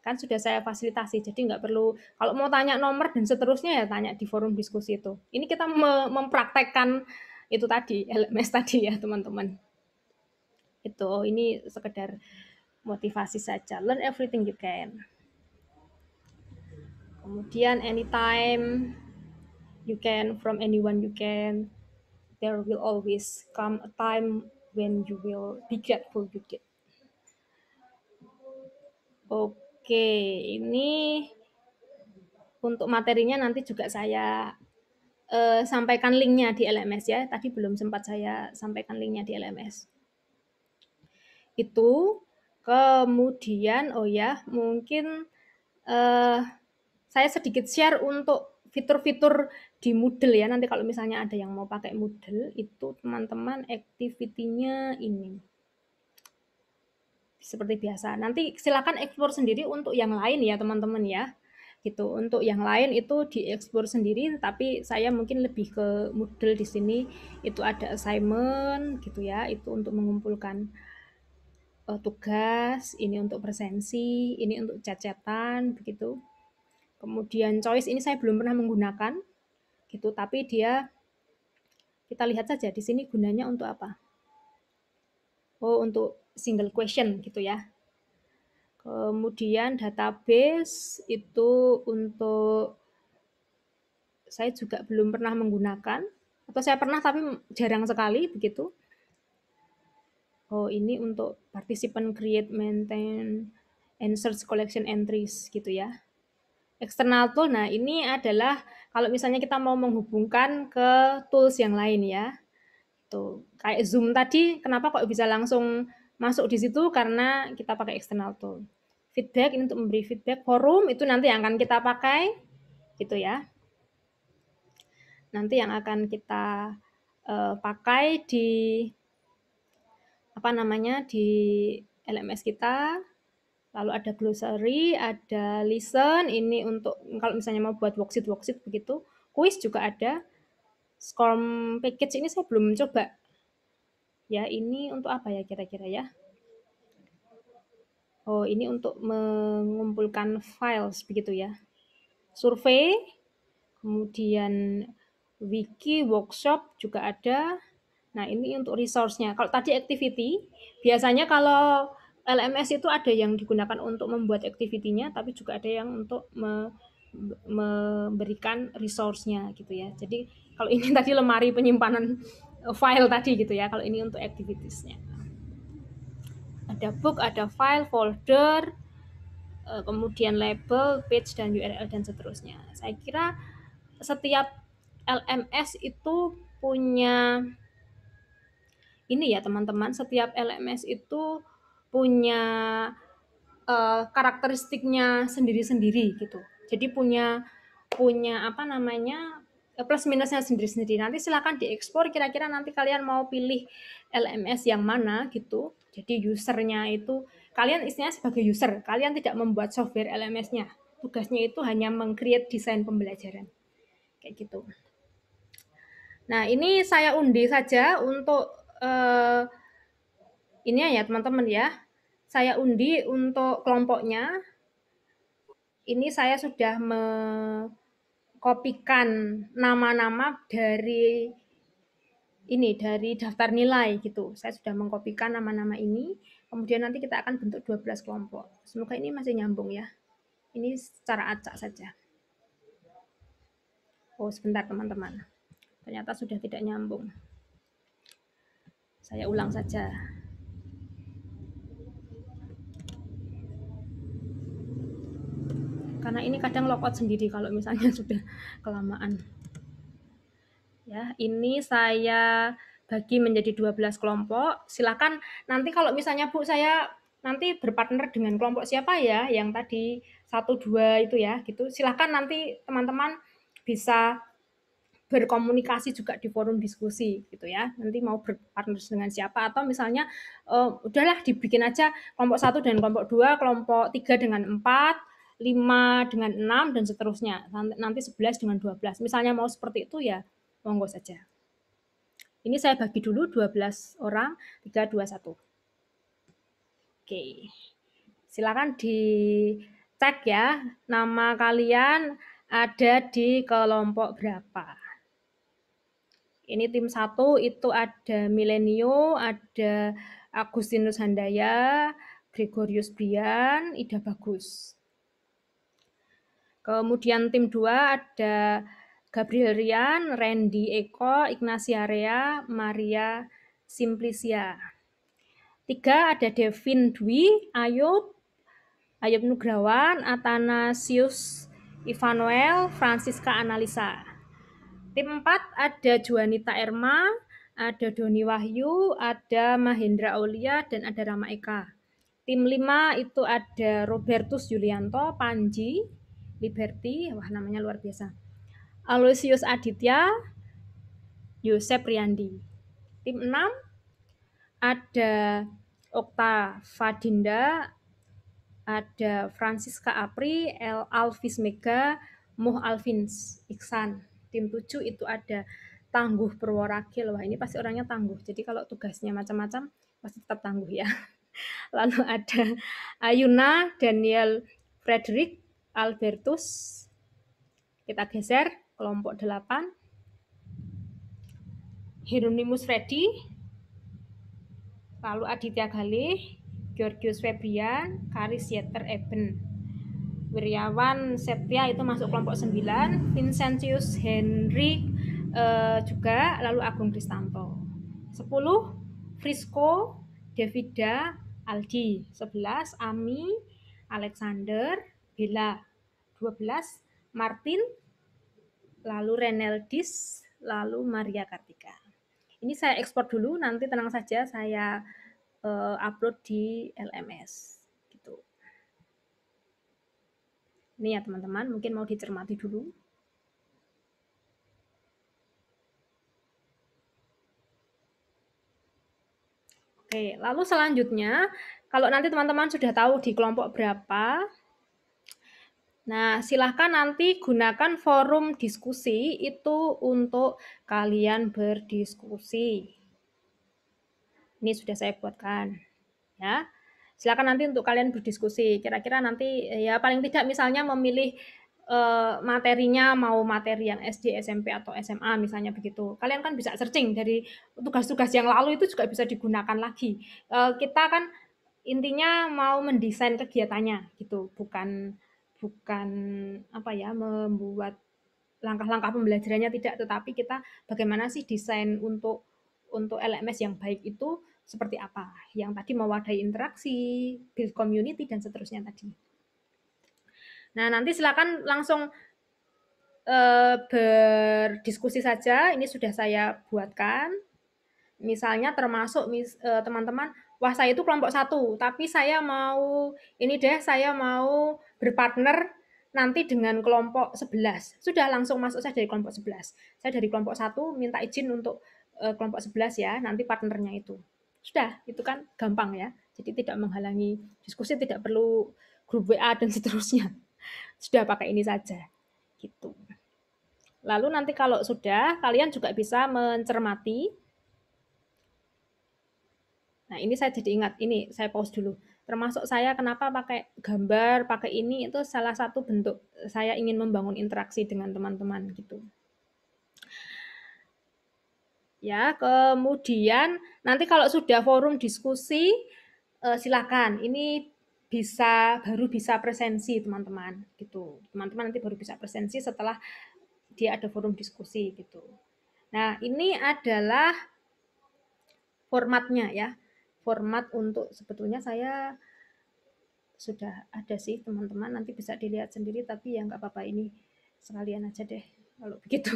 Kan sudah saya fasilitasi, jadi nggak perlu, kalau mau tanya nomor dan seterusnya ya tanya di forum diskusi itu. Ini kita mempraktekkan itu tadi, LMS tadi ya teman-teman. Itu, ini sekedar motivasi saja. Learn everything you can. Kemudian anytime you can, from anyone you can. There will always come a time when you will be grateful you did. Oke, ini untuk materinya nanti juga saya sampaikan linknya di LMS ya. Tadi belum sempat saya sampaikan linknya di LMS. Itu, kemudian mungkin saya sedikit share untuk fitur-fitur di Moodle ya. Nanti kalau misalnya ada yang mau pakai Moodle, itu teman-teman activity-nya ini. Seperti biasa. Nanti silakan explore sendiri untuk yang lain ya teman-teman ya. Gitu. Untuk yang lain itu dieksplor sendiri, tapi saya mungkin lebih ke Moodle di sini. Itu ada assignment gitu ya. Itu untuk mengumpulkan tugas, ini untuk presensi, ini untuk chat-chatan begitu. Kemudian choice ini saya belum pernah menggunakan gitu, tapi dia kita lihat saja di sini gunanya untuk apa. Oh, untuk single question gitu ya. Kemudian database itu untuk saya juga belum pernah menggunakan, atau saya pernah tapi jarang sekali begitu. Oh, ini untuk participant create, maintain, and search collection entries gitu ya. External tool, nah ini adalah kalau misalnya kita mau menghubungkan ke tools yang lain ya. Tuh, kayak Zoom tadi, kenapa kok bisa langsung masuk di situ? Karena kita pakai external tool. Feedback, ini untuk memberi feedback. Forum, itu nanti yang akan kita pakai, gitu ya. Nanti yang akan kita pakai di di LMS kita. Lalu ada glossary, ada listen, ini untuk kalau misalnya mau buat worksheet begitu. Quiz juga ada. SCORM package ini saya belum coba. Ya, ini untuk apa ya kira-kira ya? Oh, ini untuk mengumpulkan files begitu ya. Survei, kemudian wiki, workshop juga ada. Nah, ini untuk resource-nya. Kalau tadi activity, biasanya kalau LMS itu ada yang digunakan untuk membuat activity-nya, tapi juga ada yang untuk memberikan resource-nya gitu ya. Jadi kalau ini tadi lemari penyimpanan file tadi gitu ya, kalau ini untuk activities-nya. Ada book, ada file, folder, kemudian label, page, dan URL, dan seterusnya. Saya kira setiap LMS itu punya ini ya teman-teman, setiap LMS itu punya karakteristiknya sendiri-sendiri gitu. Jadi punya plus minusnya sendiri-sendiri. Nanti silakan diekspor, kira-kira nanti kalian mau pilih LMS yang mana gitu. Jadi usernya itu, kalian istilahnya sebagai user, kalian tidak membuat software LMS-nya. Tugasnya itu hanya meng-create desain pembelajaran. Kayak gitu. Nah, ini saya undi saja untuk ini ya teman-teman ya. Saya undi untuk kelompoknya. Ini saya sudah mengkopikan nama-nama dari ini dari daftar nilai gitu. Saya sudah mengkopikan nama-nama ini, kemudian nanti kita akan bentuk 12 kelompok. Semoga ini masih nyambung ya. Ini secara acak saja. Oh, sebentar teman-teman. Ternyata sudah tidak nyambung. Saya ulang saja. Karena ini kadang logout sendiri kalau misalnya sudah kelamaan. Ya, ini saya bagi menjadi 12 kelompok. Silakan nanti kalau misalnya Bu saya nanti berpartner dengan kelompok siapa ya yang tadi 1 2 itu ya gitu. Silakan nanti teman-teman bisa berkomunikasi juga di forum diskusi gitu ya. Nanti mau berpartner dengan siapa atau misalnya udahlah dibikin aja kelompok 1 dan kelompok 2, kelompok 3 dengan 4, 5 dengan 6 dan seterusnya. Nanti 11 dengan 12. Misalnya mau seperti itu ya monggo saja. Ini saya bagi dulu 12 orang, 3, 2, 1. Oke. Silakan dicek ya, nama kalian ada di kelompok berapa. Ini tim 1 itu ada Milenio, ada Agustinus Handaya, Gregorius Brian, Ida Bagus. Kemudian tim 2 ada Gabriel Rian, Randy Eko, Ignacia Rea, Maria Simplicia. 3 ada Devin Dwi, Ayub Nugrawan, Athanasius Ivanuel, Francisca Analisa. Tim 4 ada Juanita Erma, ada Doni Wahyu, ada Mahendra Aulia, dan ada Rama Eka. Tim 5 itu ada Robertus Yulianto, Panji, Liberty, wah namanya luar biasa. Aloysius Aditya, Yosep Riyandi. Tim 6 ada Okta Fadinda, ada Francisca Apri, Alvis Mega, Muh Alvins Iksan. Tim 7 itu ada Tangguh Purworakil. Wah ini pasti orangnya tangguh. Jadi kalau tugasnya macam-macam pasti tetap tangguh ya. Lalu ada Ayuna, Daniel Frederick, Albertus. Kita geser kelompok 8. Hieronymus Freddy, lalu Aditya Galih, Georgius Febrian, Karis Yeter Eben. Wiryawan Septia itu masuk kelompok 9, Vincentius Henry juga, lalu Agung Kristanto. 10 Frisco, Davida, Aldi. 11 Ami, Alexander, Bella. 12 Martin, lalu Reneldis, lalu Maria Kartika. Ini saya ekspor dulu, nanti tenang saja saya upload di LMS. Gitu. Ini ya teman-teman, mungkin mau dicermati dulu. Oke, lalu selanjutnya, kalau nanti teman-teman sudah tahu di kelompok berapa, nah silahkan nanti gunakan forum diskusi itu untuk kalian berdiskusi. Ini sudah saya buatkan, ya. Silakan nanti untuk kalian berdiskusi. Kira-kira nanti ya paling tidak misalnya memilih materinya mau materi yang SD, SMP atau SMA misalnya begitu. Kalian kan bisa searching dari tugas-tugas yang lalu itu juga bisa digunakan lagi. Kita kan intinya mau mendesain kegiatannya gitu, bukan apa ya membuat langkah-langkah pembelajarannya tidak, tetapi kita bagaimana sih desain untuk LMS yang baik itu seperti apa, yang tadi mewadahi interaksi, build community, dan seterusnya tadi. Nah, nanti silakan langsung berdiskusi saja, ini sudah saya buatkan. Misalnya termasuk teman-teman, wah saya itu kelompok 1, tapi saya mau, ini deh saya mau berpartner nanti dengan kelompok 11. Sudah langsung masuk saya dari kelompok 11. Saya dari kelompok 1 minta izin untuk kelompok 11 ya, nanti partnernya itu. Sudah, itu kan gampang ya. Jadi tidak menghalangi diskusi, tidak perlu grup WA dan seterusnya. Sudah pakai ini saja. Gitu. Lalu nanti kalau sudah, kalian juga bisa mencermati. Nah, ini saya jadi ingat, ini saya pause dulu. Termasuk saya kenapa pakai gambar, pakai ini, itu salah satu bentuk saya ingin membangun interaksi dengan teman-teman gitu. Ya, kemudian nanti kalau sudah forum diskusi, silakan. Ini baru bisa presensi teman-teman gitu. Teman-teman nanti baru bisa presensi setelah dia ada forum diskusi gitu. Nah, ini adalah formatnya ya. Format untuk sebetulnya saya sudah ada sih teman-teman, nanti bisa dilihat sendiri, tapi ya nggak apa-apa, ini sekalian aja deh kalau begitu.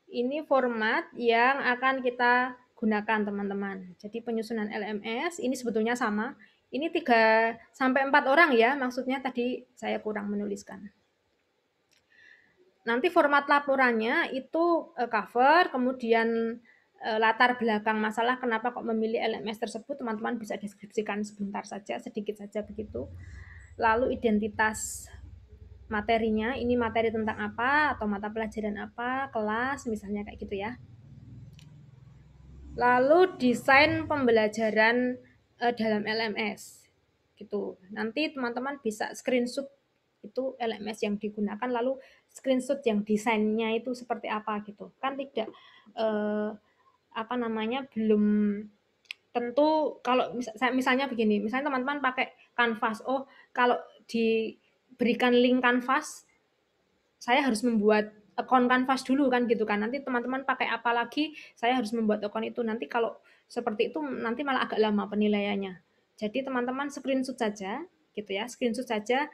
Ini format yang akan kita gunakan teman-teman. Jadi penyusunan LMS ini sebetulnya sama. Ini 3-4 orang ya, maksudnya tadi saya kurang menuliskan. Nanti format laporannya itu cover, kemudian latar belakang masalah kenapa kok memilih LMS tersebut, teman-teman bisa deskripsikan sebentar saja, sedikit saja begitu. Lalu identitas materinya, ini materi tentang apa, atau mata pelajaran apa, kelas, misalnya kayak gitu ya. Lalu desain pembelajaran dalam LMS, gitu. Nanti teman-teman bisa screenshot itu LMS yang digunakan, lalu screenshot yang desainnya itu seperti apa gitu. Kan tidak belum tentu. Kalau misalnya begini, misalnya teman-teman pakai Canvas, oh kalau diberikan link Canvas, saya harus membuat akun Canvas dulu kan gitu kan. Nanti teman-teman pakai apa lagi, saya harus membuat akun itu. Nanti kalau seperti itu nanti malah agak lama penilaiannya. Jadi teman-teman screenshot saja gitu ya, screenshot saja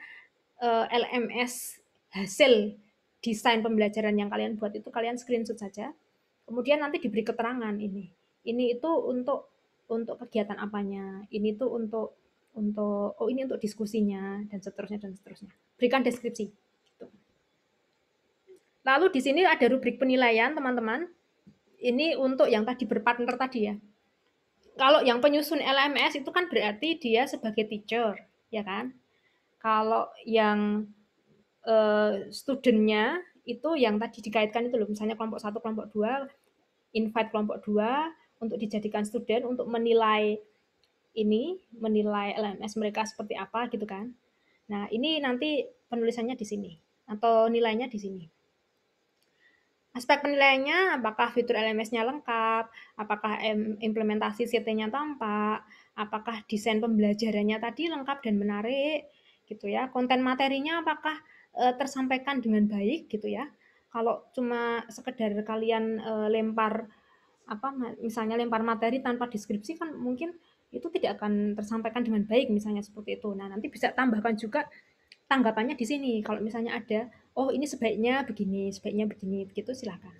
LMS hasil desain pembelajaran yang kalian buat itu, kalian screenshot saja. Kemudian nanti diberi keterangan ini. Ini itu untuk kegiatan apanya, ini tuh untuk ini untuk diskusinya, dan seterusnya dan seterusnya. Berikan deskripsi. Gitu. Lalu di sini ada rubrik penilaian, teman-teman. Ini untuk yang tadi berpartner tadi ya. Kalau yang penyusun LMS itu kan berarti dia sebagai teacher, ya kan? Kalau yang studentnya itu yang tadi dikaitkan itu loh, misalnya kelompok 1, kelompok 2, invite kelompok 2 untuk dijadikan student untuk menilai LMS mereka seperti apa gitu kan. Nah, ini nanti penulisannya di sini atau nilainya di sini. Aspek penilaiannya, apakah fitur LMS-nya lengkap, apakah implementasi CT-nya tampak, apakah desain pembelajarannya tadi lengkap dan menarik, gitu ya. Konten materinya apakah tersampaikan dengan baik, gitu ya. Kalau cuma sekedar kalian lempar misalnya lempar materi tanpa deskripsi kan mungkin itu tidak akan tersampaikan dengan baik, misalnya seperti itu. Nah, nanti bisa tambahkan juga tanggapannya di sini. Kalau misalnya ada, oh ini sebaiknya begini, begitu silakan.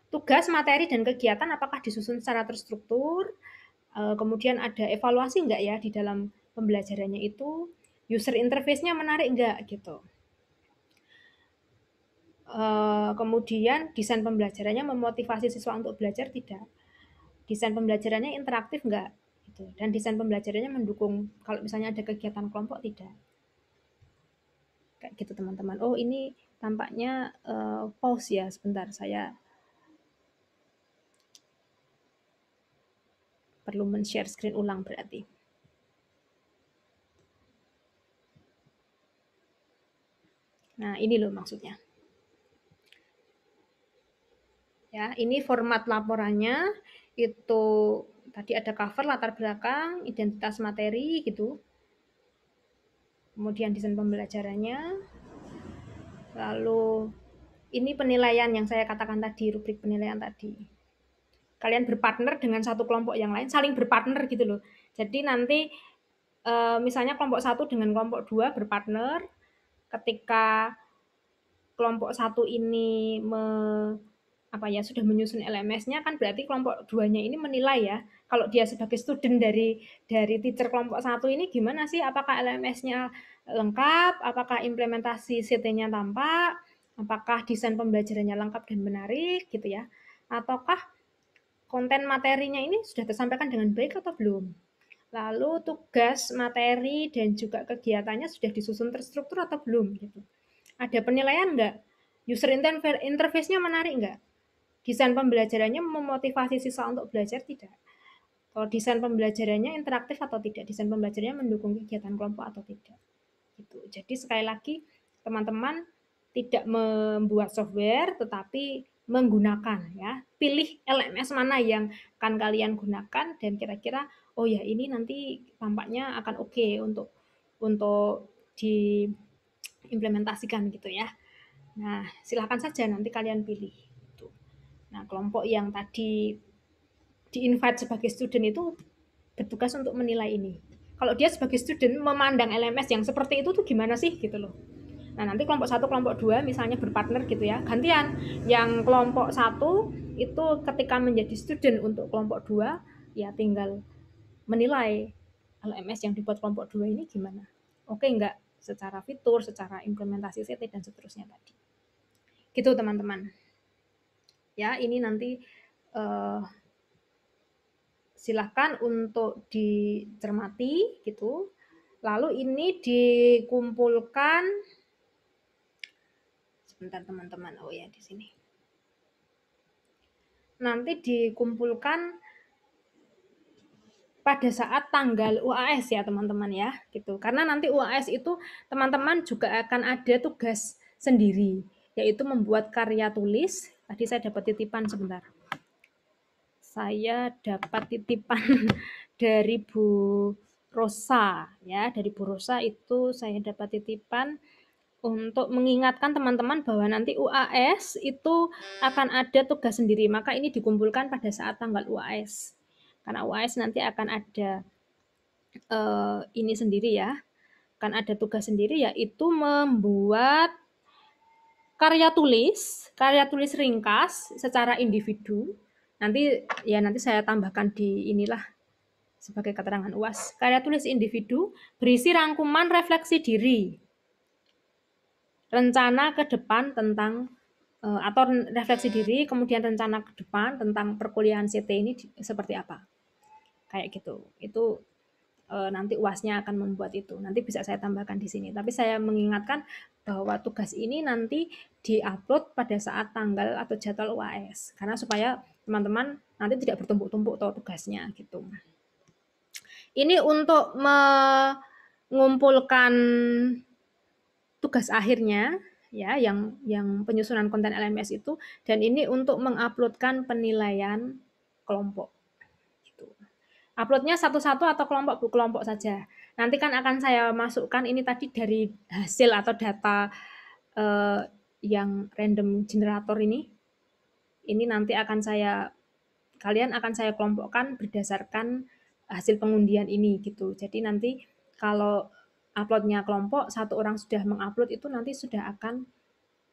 Tugas, materi, dan kegiatan apakah disusun secara terstruktur, kemudian ada evaluasi enggak ya di dalam pembelajarannya itu, user interface-nya menarik enggak gitu. Kemudian desain pembelajarannya memotivasi siswa untuk belajar tidak, desain pembelajarannya interaktif enggak gitu, dan desain pembelajarannya mendukung kalau misalnya ada kegiatan kelompok tidak. Kayak gitu teman-teman. Oh ini tampaknya pause ya, sebentar saya perlu men-share screen ulang berarti. Nah ini loh maksudnya. Ya, ini format laporannya, itu tadi ada cover, latar belakang, identitas materi gitu. Kemudian desain pembelajarannya. Lalu ini penilaian yang saya katakan tadi, rubrik penilaian tadi. Kalian berpartner dengan satu kelompok yang lain, saling berpartner gitu loh. Jadi nanti misalnya kelompok 1 dengan kelompok 2 berpartner, ketika kelompok 1 ini sudah menyusun LMS-nya, kan berarti kelompok 2-nya ini menilai ya, kalau dia sebagai student dari teacher kelompok 1 ini gimana sih, apakah LMS-nya lengkap, apakah implementasi CT-nya tampak, apakah desain pembelajarannya lengkap dan menarik gitu ya, ataukah konten materinya ini sudah tersampaikan dengan baik atau belum. Lalu tugas, materi, dan juga kegiatannya sudah disusun terstruktur atau belum gitu. Ada penilaian enggak? User interface-nya menarik enggak? Desain pembelajarannya memotivasi siswa untuk belajar tidak? Kalau desain pembelajarannya interaktif atau tidak? Desain pembelajarannya mendukung kegiatan kelompok atau tidak? Gitu. Jadi sekali lagi teman-teman tidak membuat software, tetapi menggunakan ya. Pilih LMS mana yang akan kalian gunakan dan kira-kira oh ya ini nanti tampaknya akan oke untuk diimplementasikan gitu ya. Nah, silakan saja nanti kalian pilih. Gitu. Nah, kelompok yang tadi di-invite sebagai student itu bertugas untuk menilai ini. Kalau dia sebagai student memandang LMS yang seperti itu tuh gimana sih gitu loh. Nah, nanti kelompok 1, kelompok 2 misalnya berpartner gitu ya. Gantian. Yang kelompok 1 itu ketika menjadi student untuk kelompok 2 ya tinggal menilai LMS yang dibuat kelompok 2 ini gimana. Oke enggak secara fitur, secara implementasi CT dan seterusnya tadi. Gitu teman-teman. Ya, ini nanti silahkan untuk dicermati gitu. Lalu ini dikumpulkan sebentar teman-teman. Oh ya di sini. Nanti dikumpulkan pada saat tanggal UAS ya teman-teman ya gitu. Karena nanti UAS itu teman-teman juga akan ada tugas sendiri yaitu membuat karya tulis. Tadi saya dapat titipan sebentar. Saya dapat titipan dari Bu Rosa ya, dari Bu Rosa itu saya dapat titipan untuk mengingatkan teman-teman bahwa nanti UAS itu akan ada tugas sendiri, maka ini dikumpulkan pada saat tanggal UAS. Karena UAS nanti akan ada ini sendiri ya, akan ada tugas sendiri yaitu membuat karya tulis ringkas secara individu. Nanti saya tambahkan di inilah sebagai keterangan UAS. Karya tulis individu berisi rangkuman refleksi diri, rencana ke depan tentang atau refleksi diri, kemudian rencana ke depan tentang perkuliahan CT ini seperti apa. Kayak gitu. Itu nanti UASnya akan membuat itu. Nanti bisa saya tambahkan di sini. Tapi saya mengingatkan bahwa tugas ini nanti diupload pada saat tanggal atau jadwal UAS. Karena supaya teman-teman nanti tidak bertumpuk-tumpuk tugasnya gitu. Ini untuk mengumpulkan tugas akhirnya ya yang penyusunan konten LMS itu, dan ini untuk menguploadkan penilaian kelompok. Gitu. Uploadnya satu-satu atau kelompok saja. Nanti kan akan saya masukkan ini tadi dari hasil atau data yang random generator ini. Ini nanti kalian akan saya kelompokkan berdasarkan hasil pengundian ini gitu. Jadi nanti kalau uploadnya kelompok, satu orang sudah mengupload itu nanti sudah akan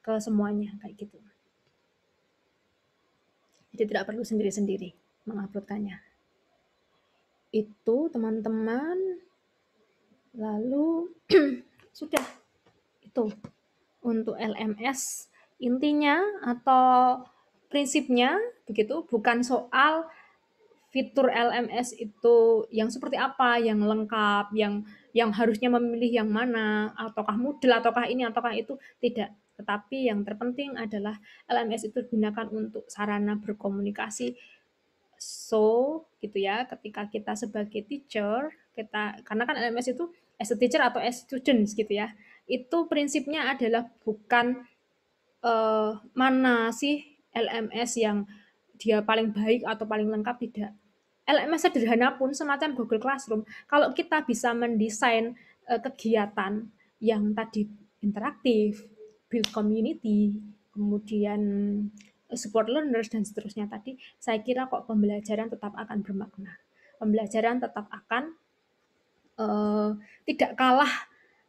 ke semuanya kayak gitu. Jadi tidak perlu sendiri-sendiri menguploadkannya. Itu teman-teman. Lalu sudah itu untuk LMS intinya atau prinsipnya begitu, bukan soal fitur LMS itu yang seperti apa, yang lengkap, yang harusnya memilih yang mana, ataukah Moodle, ataukah ini, ataukah itu, tidak. Tetapi yang terpenting adalah LMS itu digunakan untuk sarana berkomunikasi. So, gitu ya, ketika kita sebagai teacher, karena kan LMS itu as a teacher atau as students gitu ya, itu prinsipnya adalah bukan mana sih LMS yang dia paling baik atau paling lengkap, tidak. LMS sederhana pun semacam Google Classroom, kalau kita bisa mendesain kegiatan yang tadi interaktif, build community, kemudian support learners dan seterusnya tadi, saya kira kok pembelajaran tetap akan bermakna. Pembelajaran tetap akan tidak kalah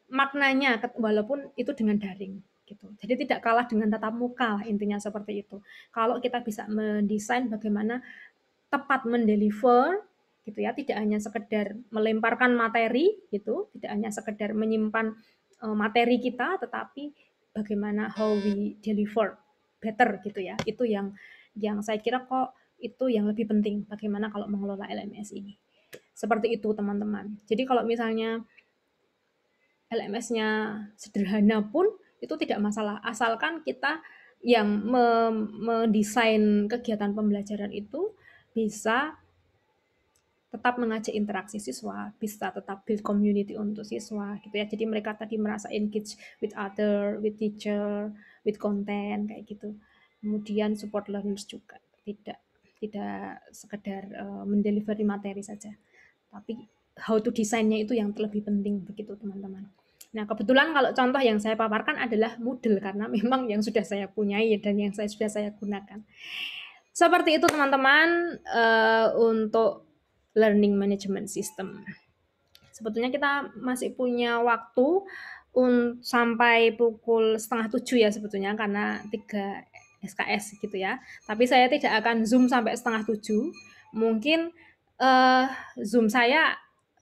maknanya walaupun itu dengan daring gitu. Jadi tidak kalah dengan tatap muka, intinya seperti itu. Kalau kita bisa mendesain bagaimana tepat mendeliver gitu ya, tidak hanya sekedar melemparkan materi gitu, tidak hanya sekedar menyimpan materi kita, tetapi bagaimana how we deliver better gitu ya. Itu yang saya kira kok itu yang lebih penting, bagaimana kalau mengelola LMS ini. Seperti itu teman-teman. Jadi kalau misalnya LMS-nya sederhana pun itu tidak masalah, asalkan kita yang mendesain kegiatan pembelajaran itu bisa tetap mengajak interaksi siswa, bisa tetap build community untuk siswa gitu ya. Jadi mereka tadi merasa engage with other, with teacher, with content kayak gitu. kemudian support learners juga. Tidak sekedar mendelivery materi saja, tapi how to desainnya itu yang lebih penting begitu teman-teman. Nah, kebetulan kalau contoh yang saya paparkan adalah Moodle karena memang yang sudah saya punyai dan yang sudah saya gunakan. Seperti itu teman-teman untuk learning management system. Sebetulnya kita masih punya waktu sampai pukul 6:30 ya sebetulnya karena 3 SKS gitu ya. Tapi saya tidak akan Zoom sampai 6:30. Mungkin Zoom saya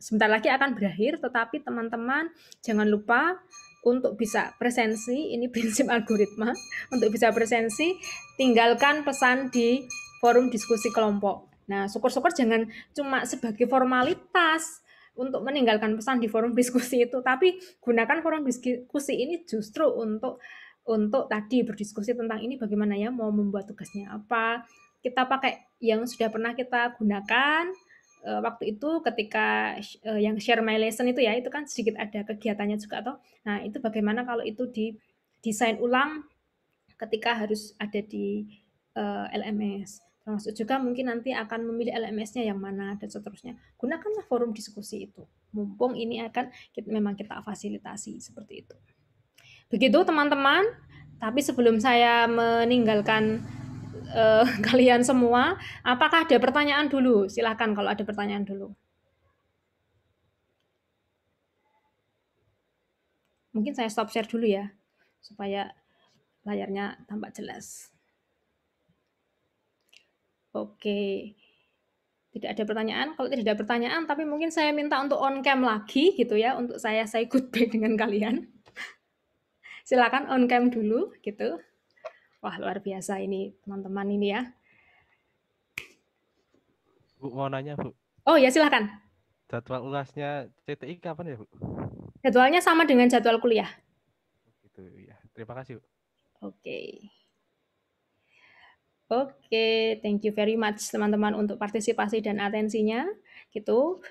sebentar lagi akan berakhir, tetapi teman-teman jangan lupa untuk bisa presensi, ini prinsip algoritma, untuk bisa presensi, tinggalkan pesan di forum diskusi kelompok. Nah, syukur-syukur jangan cuma sebagai formalitas untuk meninggalkan pesan di forum diskusi itu, tapi gunakan forum diskusi ini justru untuk tadi berdiskusi tentang ini bagaimana ya, mau membuat tugasnya apa, kita pakai yang sudah pernah kita gunakan waktu itu ketika yang share my lesson itu ya, itu kan sedikit ada kegiatannya juga toh. Nah, itu bagaimana kalau itu didesain ulang ketika harus ada di LMS. Termasuk juga mungkin nanti akan memilih LMS-nya yang mana dan seterusnya. Gunakanlah forum diskusi itu. Mumpung ini memang kita fasilitasi seperti itu. Begitu teman-teman. Tapi sebelum saya meninggalkan kalian semua, apakah ada pertanyaan dulu? Silahkan kalau ada pertanyaan dulu. Mungkin saya stop share dulu ya, supaya layarnya tampak jelas. Oke. Tidak ada pertanyaan. Kalau tidak ada pertanyaan, tapi mungkin saya minta untuk on cam lagi gitu ya, untuk saya say goodbye dengan kalian. Silakan on cam dulu gitu. Wah, luar biasa ini teman-teman ini ya. Bu, mau nanya, Bu. Oh ya, silakan. Jadwal ulasnya CTI kapan ya, Bu? Jadwalnya sama dengan jadwal kuliah. Gitu ya. Terima kasih, Bu. Oke. Oke, thank you very much teman-teman untuk partisipasi dan atensinya. Gitu.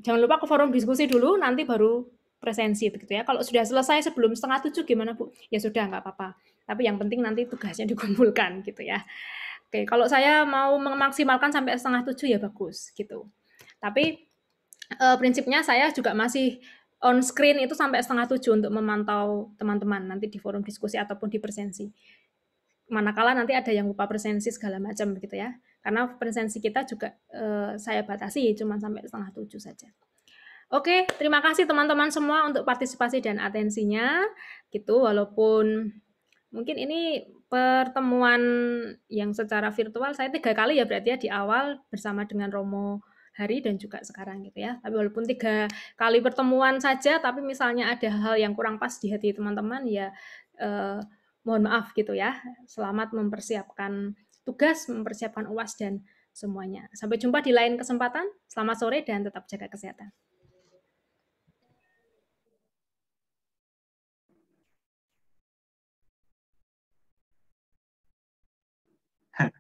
Jangan lupa ke forum diskusi dulu, nanti baru presensi begitu ya. Kalau sudah selesai sebelum 6:30 gimana Bu? Ya sudah, nggak apa-apa. Tapi yang penting nanti tugasnya dikumpulkan gitu ya. Oke, kalau saya mau memaksimalkan sampai 6:30 ya bagus gitu. Tapi prinsipnya saya juga masih on screen itu sampai 6:30 untuk memantau teman-teman nanti di forum diskusi ataupun di presensi. Manakala nanti ada yang lupa presensi segala macam begitu ya. Karena presensi kita juga saya batasi cuma sampai 6:30 saja. Oke, terima kasih teman-teman semua untuk partisipasi dan atensinya. Gitu, walaupun mungkin ini pertemuan yang secara virtual saya 3 kali ya berarti ya di awal bersama dengan Romo Hari dan juga sekarang gitu ya. Tapi walaupun 3 kali pertemuan saja, tapi misalnya ada hal yang kurang pas di hati teman-teman ya mohon maaf gitu ya. Selamat mempersiapkan tugas, mempersiapkan UAS dan semuanya. Sampai jumpa di lain kesempatan. Selamat sore dan tetap jaga kesehatan.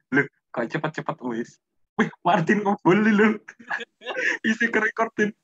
Loh, kok cepat-cepat wis. Wih, Martin ngobrol lu. Isi ke recordin.